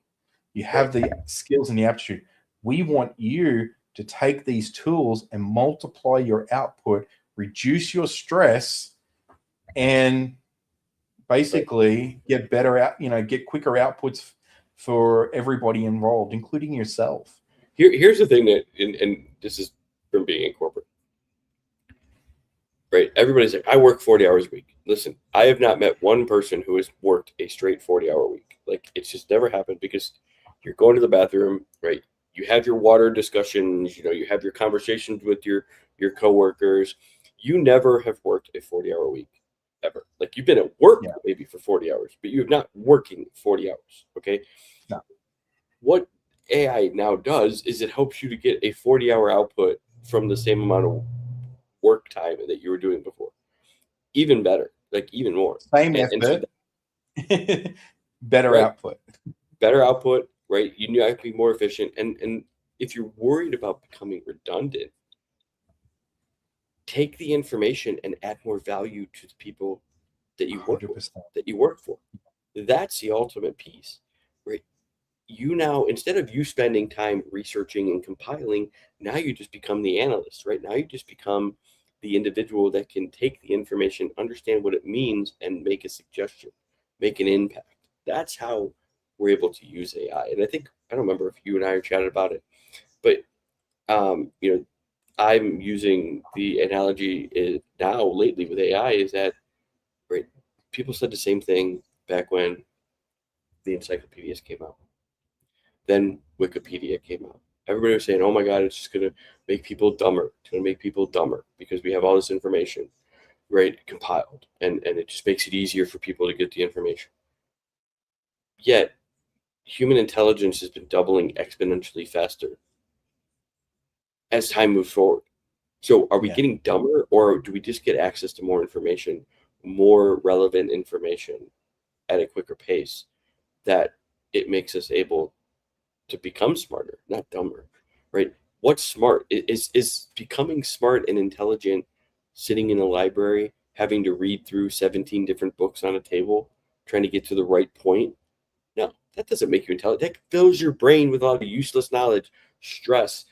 You have the skills and the aptitude. We want you to take these tools and multiply your output, reduce your stress, and basically get better out, get quicker outputs for everybody involved, including yourself. Here's the thing that, and this is from being in corporate, right? Everybody's like, I work 40 hours a week. Listen, I have not met one person who has worked a straight 40-hour week. Like, it's just never happened, because you're going to the bathroom, right? You have your water discussions, you have your conversations with your coworkers. You never have worked a 40-hour week ever. Like, you've been at work maybe for 40 hours, but you're not working 40 hours. Okay. No. What AI now does is it helps you to get a 40-hour output from the same amount of work time that you were doing before. Even better, like even more. Same And so effort, better right, output. better output, right? You know, I can be more efficient. And if you're worried about becoming redundant, take the information and add more value to the people that you work with, 100%. that you work for. That's the ultimate piece, right? You now, instead of you spending time researching and compiling, now you just become the analyst, right? Now you just become the individual that can take the information, understand what it means, and make a suggestion, make an impact. That's how we're able to use AI. And I think, I don't remember if you and I chatted about it, but you know, I'm using the analogy now lately with AI is that, right, people said the same thing back when the encyclopedias came out. Then Wikipedia came out. Everybody was saying, oh my God, it's just going to make people dumber. It's going to make people dumber because we have all this information, right, compiled. And it just makes it easier for people to get the information. Yet, human intelligence has been doubling exponentially faster as time moves forward. So are we getting dumber, or do we just get access to more information, more relevant information at a quicker pace that it makes us able to become smarter, not dumber, right? What's smart? Is becoming smart and intelligent sitting in a library, having to read through 17 different books on a table, trying to get to the right point? No, that doesn't make you intelligent. That fills your brain with a lot of useless knowledge, stress.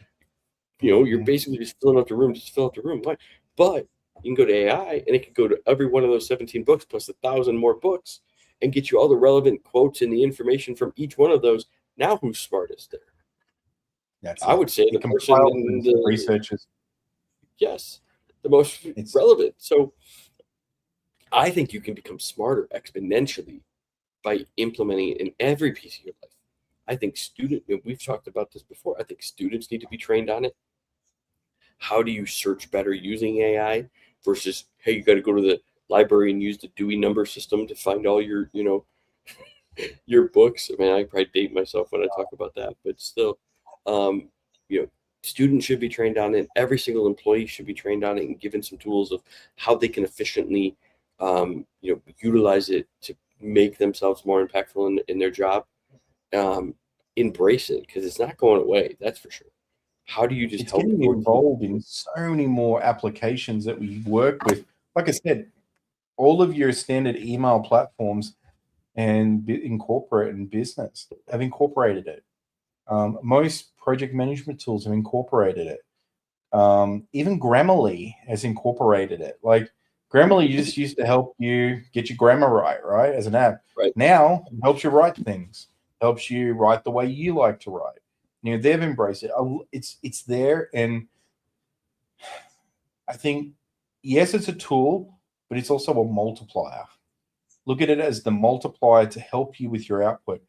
You know, you're basically just filling out the room, just fill out the room. But you can go to AI and it can go to every one of those 17 books plus 1,000 more books and get you all the relevant quotes and the information from each one of those. Now, who's smartest there? That's I it. would say It the person compiles in the the researchers. yes, the most relevant. So I think you can become smarter exponentially by implementing it in every piece of your life. I think we've talked about this before. I think students need to be trained on it. How do you search better using AI versus, hey, you got to go to the library and use the Dewey number system to find all your, you know, your books. I mean, I probably date myself when I talk about that, but still, you know, students should be trained on it. Every single employee should be trained on it and given some tools of how they can efficiently, you know, utilize it to make themselves more impactful in their job. Embrace it because it's not going away. That's for sure. How do you just It's help getting your involved in so many more applications that we work with. Like I said, all of your standard email platforms and incorporate in business have incorporated it. Most project management tools have incorporated it. Even Grammarly has incorporated it. Like Grammarly just used to help you get your grammar right, as an app. Right. Now it helps you write things, helps you write the way you like to write. You know, they've embraced it. It's there, and I think yes, it's a tool, but it's also a multiplier. Look at it as the multiplier to help you with your output.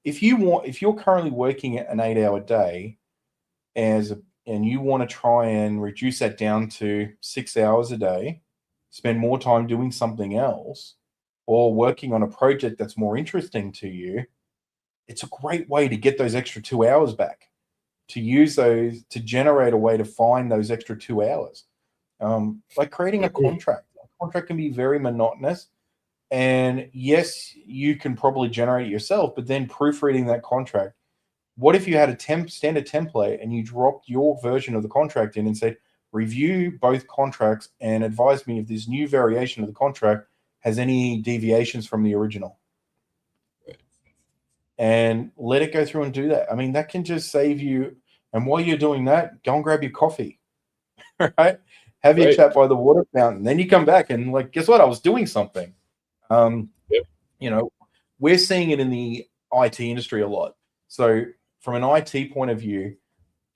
If you're currently working an 8-hour day and you want to try and reduce that down to 6 hours a day, spend more time doing something else or working on a project that's more interesting to you, it's a great way to get those extra 2 hours back, to use those to generate a way to find those extra 2 hours. Like creating a contract. A contract can be very monotonous. And yes, you can probably generate it yourself, but then proofreading that contract. What if you had a standard template and you dropped your version of the contract in and said, review both contracts and advise me if this new variation of the contract has any deviations from the original? And let it go through and do that. I mean, that can just save you. And while you're doing that, go and grab your coffee, right? Have your chat by the water fountain. Then you come back and like, guess what? I was doing something. You know, we're seeing it in the IT industry a lot. So from an IT point of view,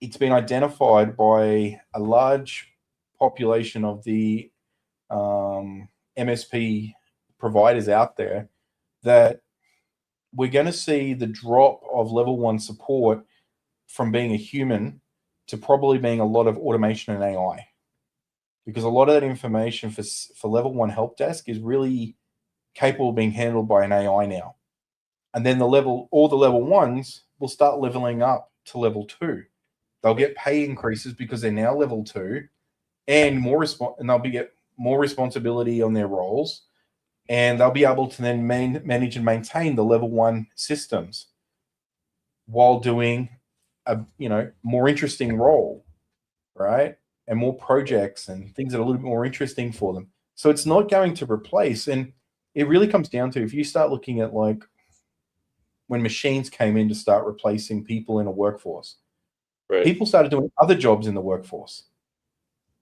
it's been identified by a large population of the MSP providers out there that we're going to see the drop of level 1 support from being a human to probably being a lot of automation and AI, because a lot of that information for level 1 help desk is really capable of being handled by an AI now. And then all the level 1s will start leveling up to level 2. They'll get pay increases because they're now level 2, and and they'll get more responsibility on their roles, and they'll be able to then manage and maintain the level 1 systems while doing a more interesting role, right? And more projects and things that are a little bit more interesting for them. So it's not going to replace, and it really comes down to, if you start looking at like when machines came in to start replacing people in a workforce, Right. people started doing other jobs in the workforce.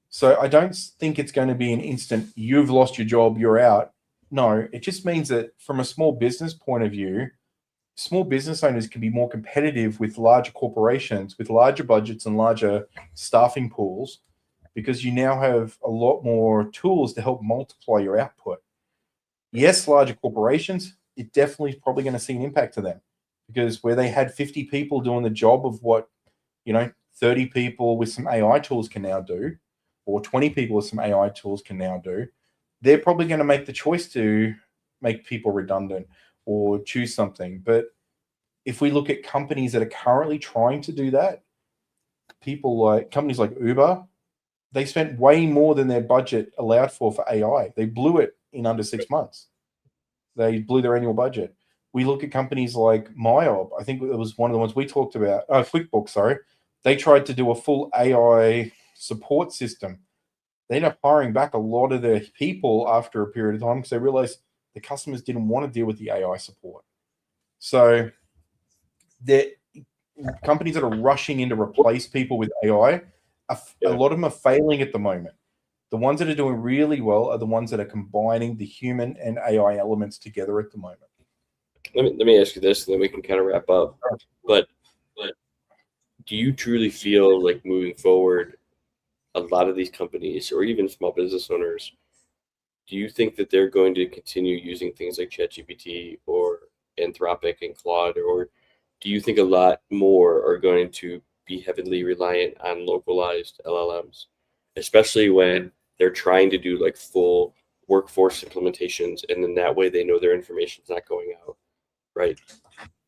So I don't think it's going to be an instant, you've lost your job, you're out. No, it just means that from a small business point of view, small business owners can be more competitive with larger corporations with larger budgets and larger staffing pools, because you now have a lot more tools to help multiply your output. Yes, larger corporations, it definitely is probably going to see an impact to them, because where they had 50 people doing the job of what 30 people with some AI tools can now do, or 20 people with some AI tools can now do, they're probably going to make the choice to make people redundant or choose something. But if we look at companies that are currently trying to do that, companies like Uber, they spent way more than their budget allowed for AI. They blew it in under 6 months. They blew their annual budget. We look at companies like Myob. I think it was one of the ones we talked about. QuickBooks, sorry. They tried to do a full AI support system. They ended up hiring back a lot of their people after a period of time because they realized the customers didn't want to deal with the AI support. So companies that are rushing in to replace people with AI, a lot of them are failing at the moment. The ones that are doing really well are the ones that are combining the human and AI elements together at the moment. Let me ask you this, and then we can kind of wrap up. But do you truly feel like moving forward, a lot of these companies or even small business owners, do you think that they're going to continue using things like ChatGPT or Anthropic and Claude, or do you think a lot more are going to be heavily reliant on localized LLMs, especially when they're trying to do like full workforce implementations, and then that way they know their information is not going out right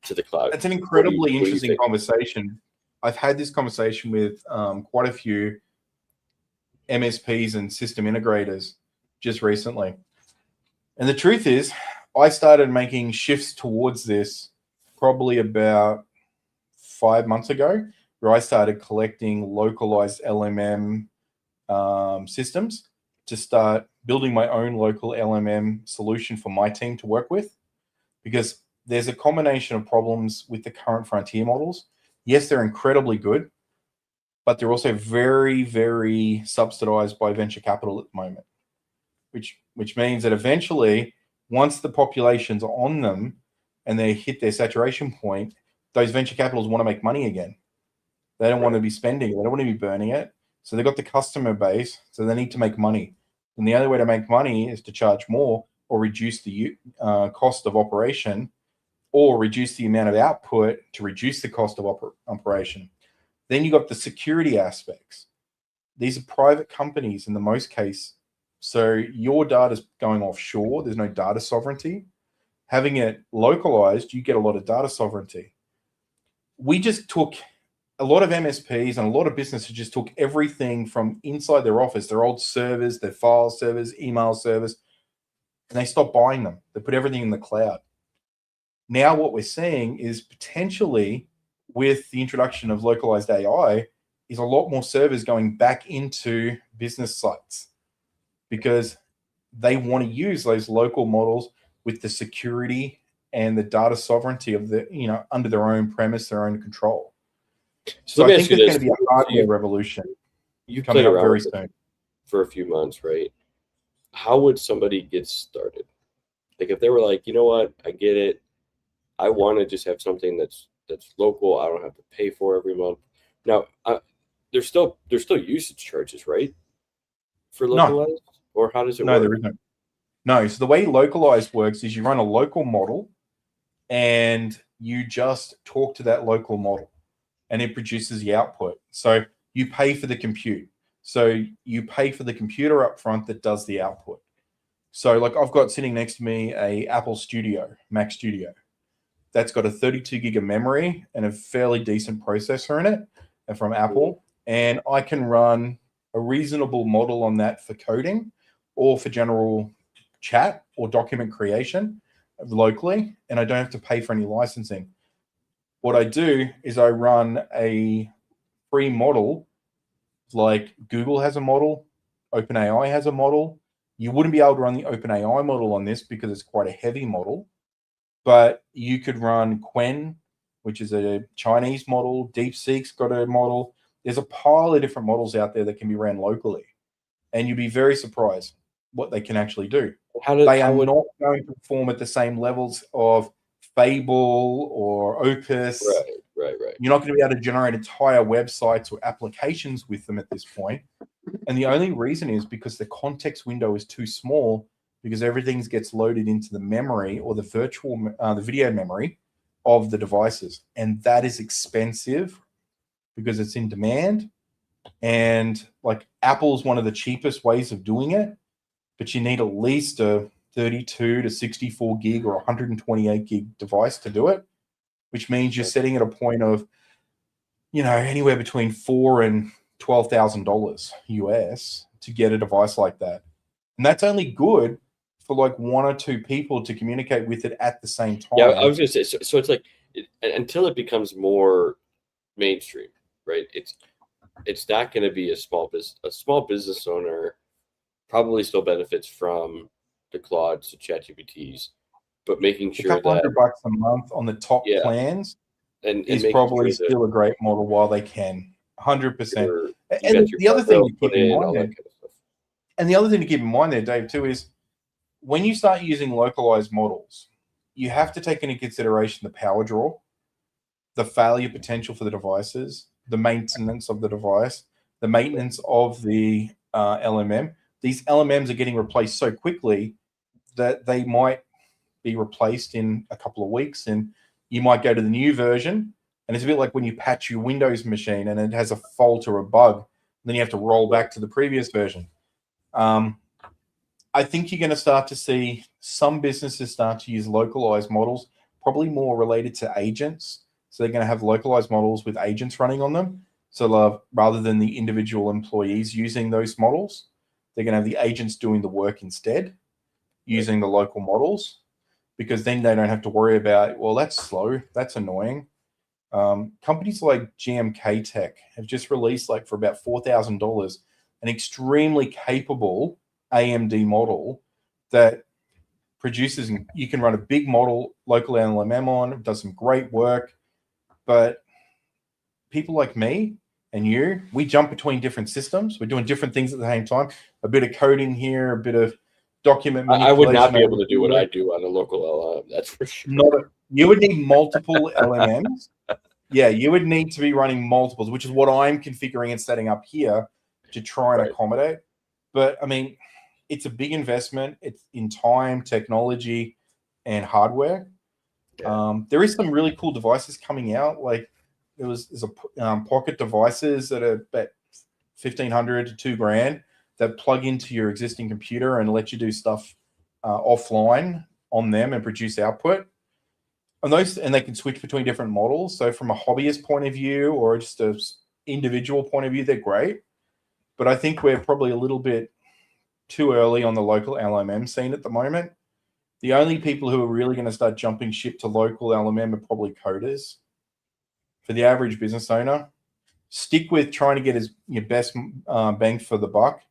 to the cloud? That's an incredibly interesting conversation. I've had this conversation with quite a few MSPs and system integrators just recently. And the truth is, I started making shifts towards this probably about 5 months ago, where I started collecting localized LLM systems to start building my own local LLM solution for my team to work with, because there's a combination of problems with the current frontier models. Yes, they're incredibly good, but they're also very, very subsidized by venture capital at the moment, which means that eventually, once the population's on them and they hit their saturation point, those venture capitals want to make money again. They don't want to be spending it. They don't want to be burning it. So they've got the customer base, so they need to make money. And the only way to make money is to charge more or reduce the cost of operation, or reduce the amount of output to reduce the cost of operation. Then you got the security aspects. These are private companies in the most case. So your data's going offshore. There's no data sovereignty. Having it localized, you get a lot of data sovereignty. We just took a lot of MSPs and a lot of businesses just took everything from inside their office, their old servers, their file servers, email servers, and they stopped buying them. They put everything in the cloud. Now what we're seeing is potentially, with the introduction of localized AI, is a lot more servers going back into business sites, because they want to use those local models with the security and the data sovereignty of under their own premise, their own control. So I think there's going to be a hardware revolution coming up very soon. For a few months, right? How would somebody get started? Like if they were like, you know what, I get it. I want to just have something that's local. I don't have to pay for every month. Now, there's still usage charges, right? For localized, or how does it work? No, there isn't. No, so the way localized works is you run a local model, and you just talk to that local model, and it produces the output. So you pay for the compute. So you pay for the computer up front that does the output. So like I've got sitting next to me a Apple Studio, Mac Studio. that's got a 32 gig of memory and a fairly decent processor in it, and from Apple. And I can run a reasonable model on that for coding or for general chat or document creation locally, and I don't have to pay for any licensing. What I do is I run a free model, like Google has a model, OpenAI has a model. You wouldn't be able to run the OpenAI model on this because it's quite a heavy model, but you could run Qwen, which is a Chinese model. DeepSeek's got a model. There's a pile of different models out there that can be ran locally, and you'd be very surprised what they can actually do. They are not going to perform at the same levels of Fable or Opus. Right. You're not going to be able to generate entire websites or applications with them at this point. And the only reason is because the context window is too small, because everything gets loaded into the memory or the the video memory of the devices. And that is expensive because it's in demand. And like Apple's one of the cheapest ways of doing it, but you need at least a 32 to 64 gig or 128 gig device to do it, which means you're setting at a point of, anywhere between $4,000 and $12,000 US to get a device like that. And that's only good for like one or two people to communicate with it at the same time. Yeah, I was going to say, so it's like, until it becomes more mainstream, right? It's not going to be a small business owner probably still benefits from the Claudes, the ChatGPTs, but making sure that $200 a month on the top plans is probably still a great model while they can. 100%. And the other thing to keep in mind, and the other thing to keep in mind there, Dave, too, is when you start using localized models, you have to take into consideration the power draw, the failure potential for the devices, the maintenance of the device, the maintenance of the LLM. These LLMs are getting replaced so quickly that they might be replaced in a couple of weeks, and you might go to the new version, and it's a bit like when you patch your Windows machine and it has a fault or a bug, and then you have to roll back to the previous version. I think you're going to start to see some businesses start to use localized models, probably more related to agents. So they're going to have localized models with agents running on them. So rather than the individual employees using those models, they're going to have the agents doing the work instead, using the local models, because then they don't have to worry about, well, that's slow, that's annoying. Companies like GMK Tech have just released, like for about $4,000, an extremely capable AMD model that produces, you can run a big model, local LLM on, it does some great work, but people like me and you, we jump between different systems. We're doing different things at the same time. A bit of coding here, a bit of document manipulation. I would not be able to do what I do on a local LLM, that's for sure. You would need multiple LLMs. Yeah, you would need to be running multiples, which is what I'm configuring and setting up here to try and accommodate. But I mean, it's a big investment. It's in time, technology, and hardware. There is some really cool devices coming out. Like there's a pocket devices that are about $1,500 to $2,000 that plug into your existing computer and let you do stuff offline on them and produce output. And they can switch between different models. So from a hobbyist point of view or just an individual point of view, they're great. But I think we're probably a little bit too early on the local LLM scene at the moment. The only people who are really going to start jumping ship to local LLM are probably coders. For the average business owner, stick with trying to get your best bang for the buck.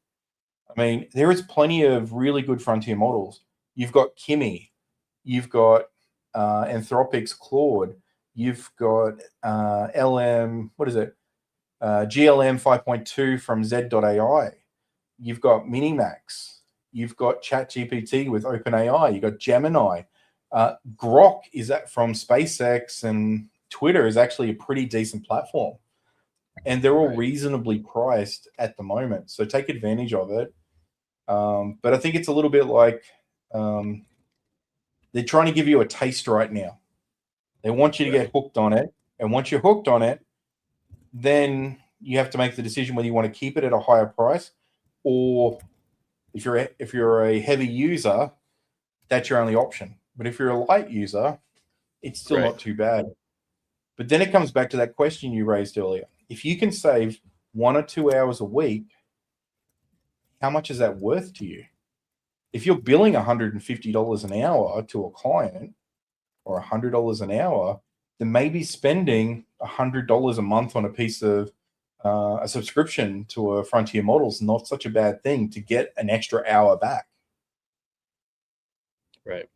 I mean, there is plenty of really good frontier models. You've got Kimi, you've got Anthropic's Claude, you've got GLM 5.2 from Z.ai, you've got Minimax, you've got ChatGPT with OpenAI, you've got Gemini. Grok is from SpaceX, and Twitter is actually a pretty decent platform. And they're all reasonably priced at the moment. So take advantage of it. But I think it's a little bit like they're trying to give you a taste right now. They want you to get hooked on it. And once you're hooked on it, then you have to make the decision whether you want to keep it at a higher price, or if you're a heavy user, that's your only option. But if you're a light user, it's still not too bad. But then it comes back to that question you raised earlier. If you can save 1 or 2 hours a week, how much is that worth to you? If you're billing $150 an hour to a client or $100 an hour, then maybe spending $100 a month on a piece of a subscription to a Frontier model is not such a bad thing to get an extra hour back. Right.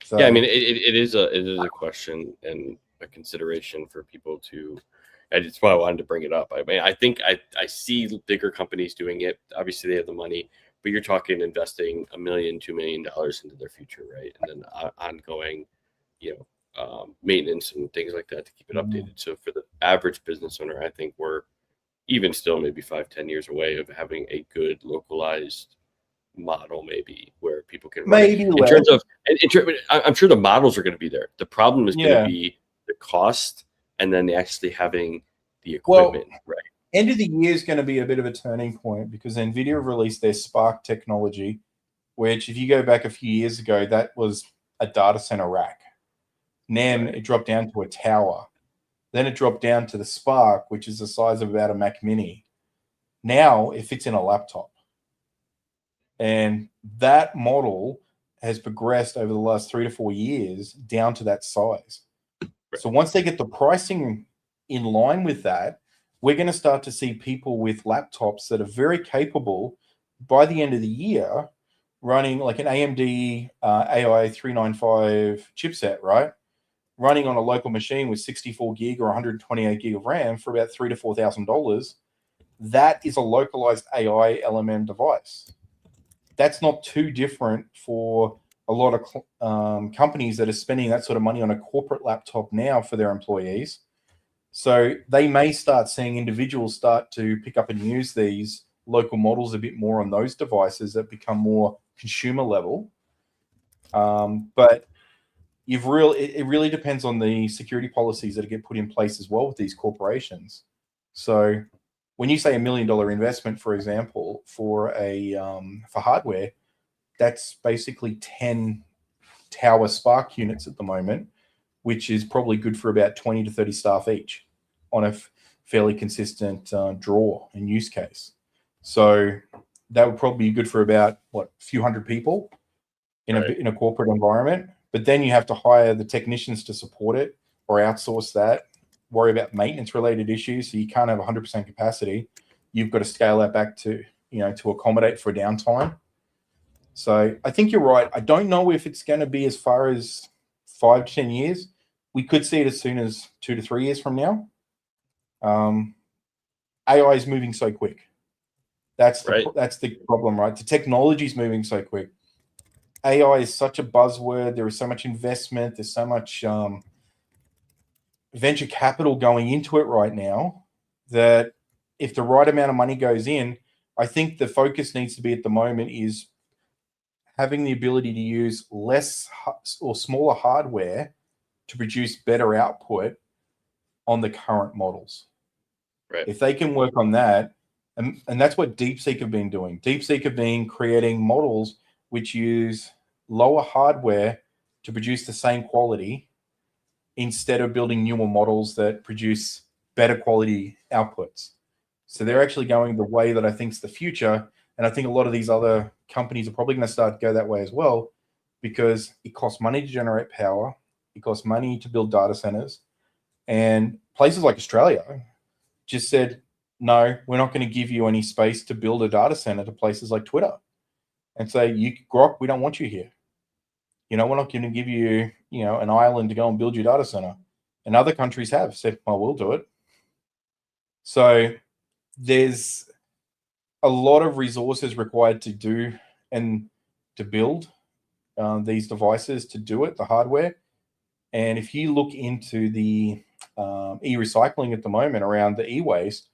So, yeah, I mean, it is a question and a consideration for people to. And it's why I wanted to bring it up. I mean, I think I see bigger companies doing it. Obviously, they have the money, but you're talking investing $1 million, $2 million into their future, right? And then ongoing, maintenance and things like that to keep it updated. So for the average business owner, I think we're even still maybe 5-10 years away of having a good localized model, maybe where people can run it. In terms of, I'm sure the models are going to be there. The problem is going to be the cost, and then actually having the equipment, right? End of the year is going to be a bit of a turning point because NVIDIA have released their Spark technology, which if you go back a few years ago, that was a data center rack. Then it dropped down to a tower. Then it dropped down to the Spark, which is the size of about a Mac Mini. Now it fits in a laptop. And that model has progressed over the last 3 to 4 years down to that size. So once they get the pricing in line with that, we're going to start to see people with laptops that are very capable by the end of the year running like an AMD AI 395 chipset, right? Running on a local machine with 64 gig or 128 gig of RAM for about $3,000 to $4,000. That is a localized AI LLM device. That's not too different for a lot of companies that are spending that sort of money on a corporate laptop now for their employees. So they may start seeing individuals start to pick up and use these local models a bit more on those devices that become more consumer level. But it really depends on the security policies that get put in place as well with these corporations. So when you say $1 million investment, for example, for hardware, that's basically 10 tower Spark units at the moment, which is probably good for about 20 to 30 staff each on a fairly consistent draw and use case. So that would probably be good for about a few hundred people in a corporate environment. But then you have to hire the technicians to support it or outsource that, worry about maintenance related issues. So you can't have 100% capacity. You've got to scale that back to accommodate for downtime. So I think you're right. I don't know if it's going to be as far as 5 to 10 years. We could see it as soon as 2 to 3 years from now. AI is moving so quick. That's the problem, right? The technology is moving so quick. AI is such a buzzword. There is so much investment. There's so much venture capital going into it right now that if the right amount of money goes in, I think the focus needs to be at the moment is having the ability to use less or smaller hardware to produce better output on the current models. Right. If they can work on that, and that's what DeepSeek have been doing. DeepSeek have been creating models which use lower hardware to produce the same quality instead of building newer models that produce better quality outputs. So they're actually going the way that I think is the future. And I think a lot of these other companies are probably going to start to go that way as well, because it costs money to generate power. It costs money to build data centers. And places like Australia just said, no, we're not going to give you any space to build a data center to places like Twitter and say, Grok, we don't want you here. We're not going to give you, an island to go and build your data center. And other countries have said, well, we'll do it. So there's a lot of resources required to do and to build these devices, to do it, the hardware. And if you look into the e-recycling at the moment around the e-waste,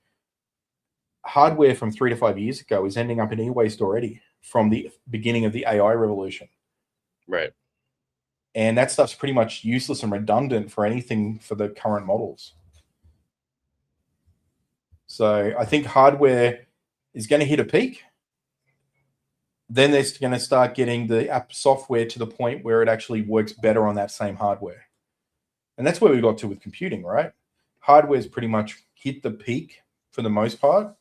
hardware from 3 to 5 years ago is ending up in e-waste already from the beginning of the AI revolution. Right. And that stuff's pretty much useless and redundant for anything for the current models. So I think hardware is going to hit a peak. Then they're going to start getting the app software to the point where it actually works better on that same hardware. And that's where we got to with computing, right? Hardware's pretty much hit the peak for the most part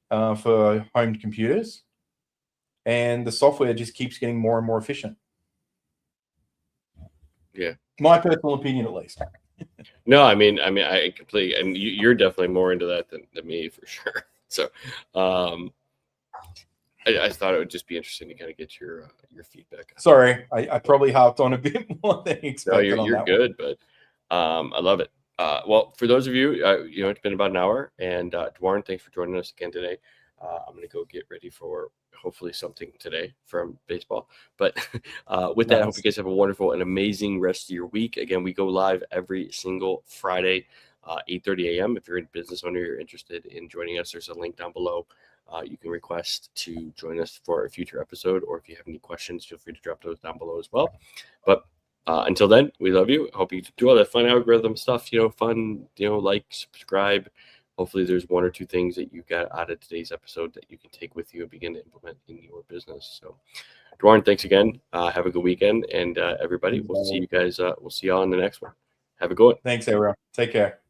for home computers. And the software just keeps getting more and more efficient. Yeah. My personal opinion, at least. No, I mean, I completely, and you're definitely more into that than me for sure. So, I thought it would just be interesting to kind of get your feedback. Sorry, I probably harped on a bit more than expected. No, you're good, but I love it. Well, for those of you, it's been about an hour, and Dwarren, thanks for joining us again today. I'm going to go get ready for hopefully something today from baseball. But with that, I hope you guys have a wonderful and amazing rest of your week. Again, we go live every single Friday, 8:30 a.m. If you're a business owner, you're interested in joining us, there's a link down below. You can request to join us for a future episode, or if you have any questions, feel free to drop those down below as well. But until then, we love you. Hope you do all that fun algorithm stuff, fun, like, subscribe. Hopefully there's one or two things that you got out of today's episode that you can take with you and begin to implement in your business. So, Dwarren, thanks again. Have a good weekend. And everybody, we'll see you guys. We'll see you all in the next one. Have a good one. Thanks, everyone. Take care.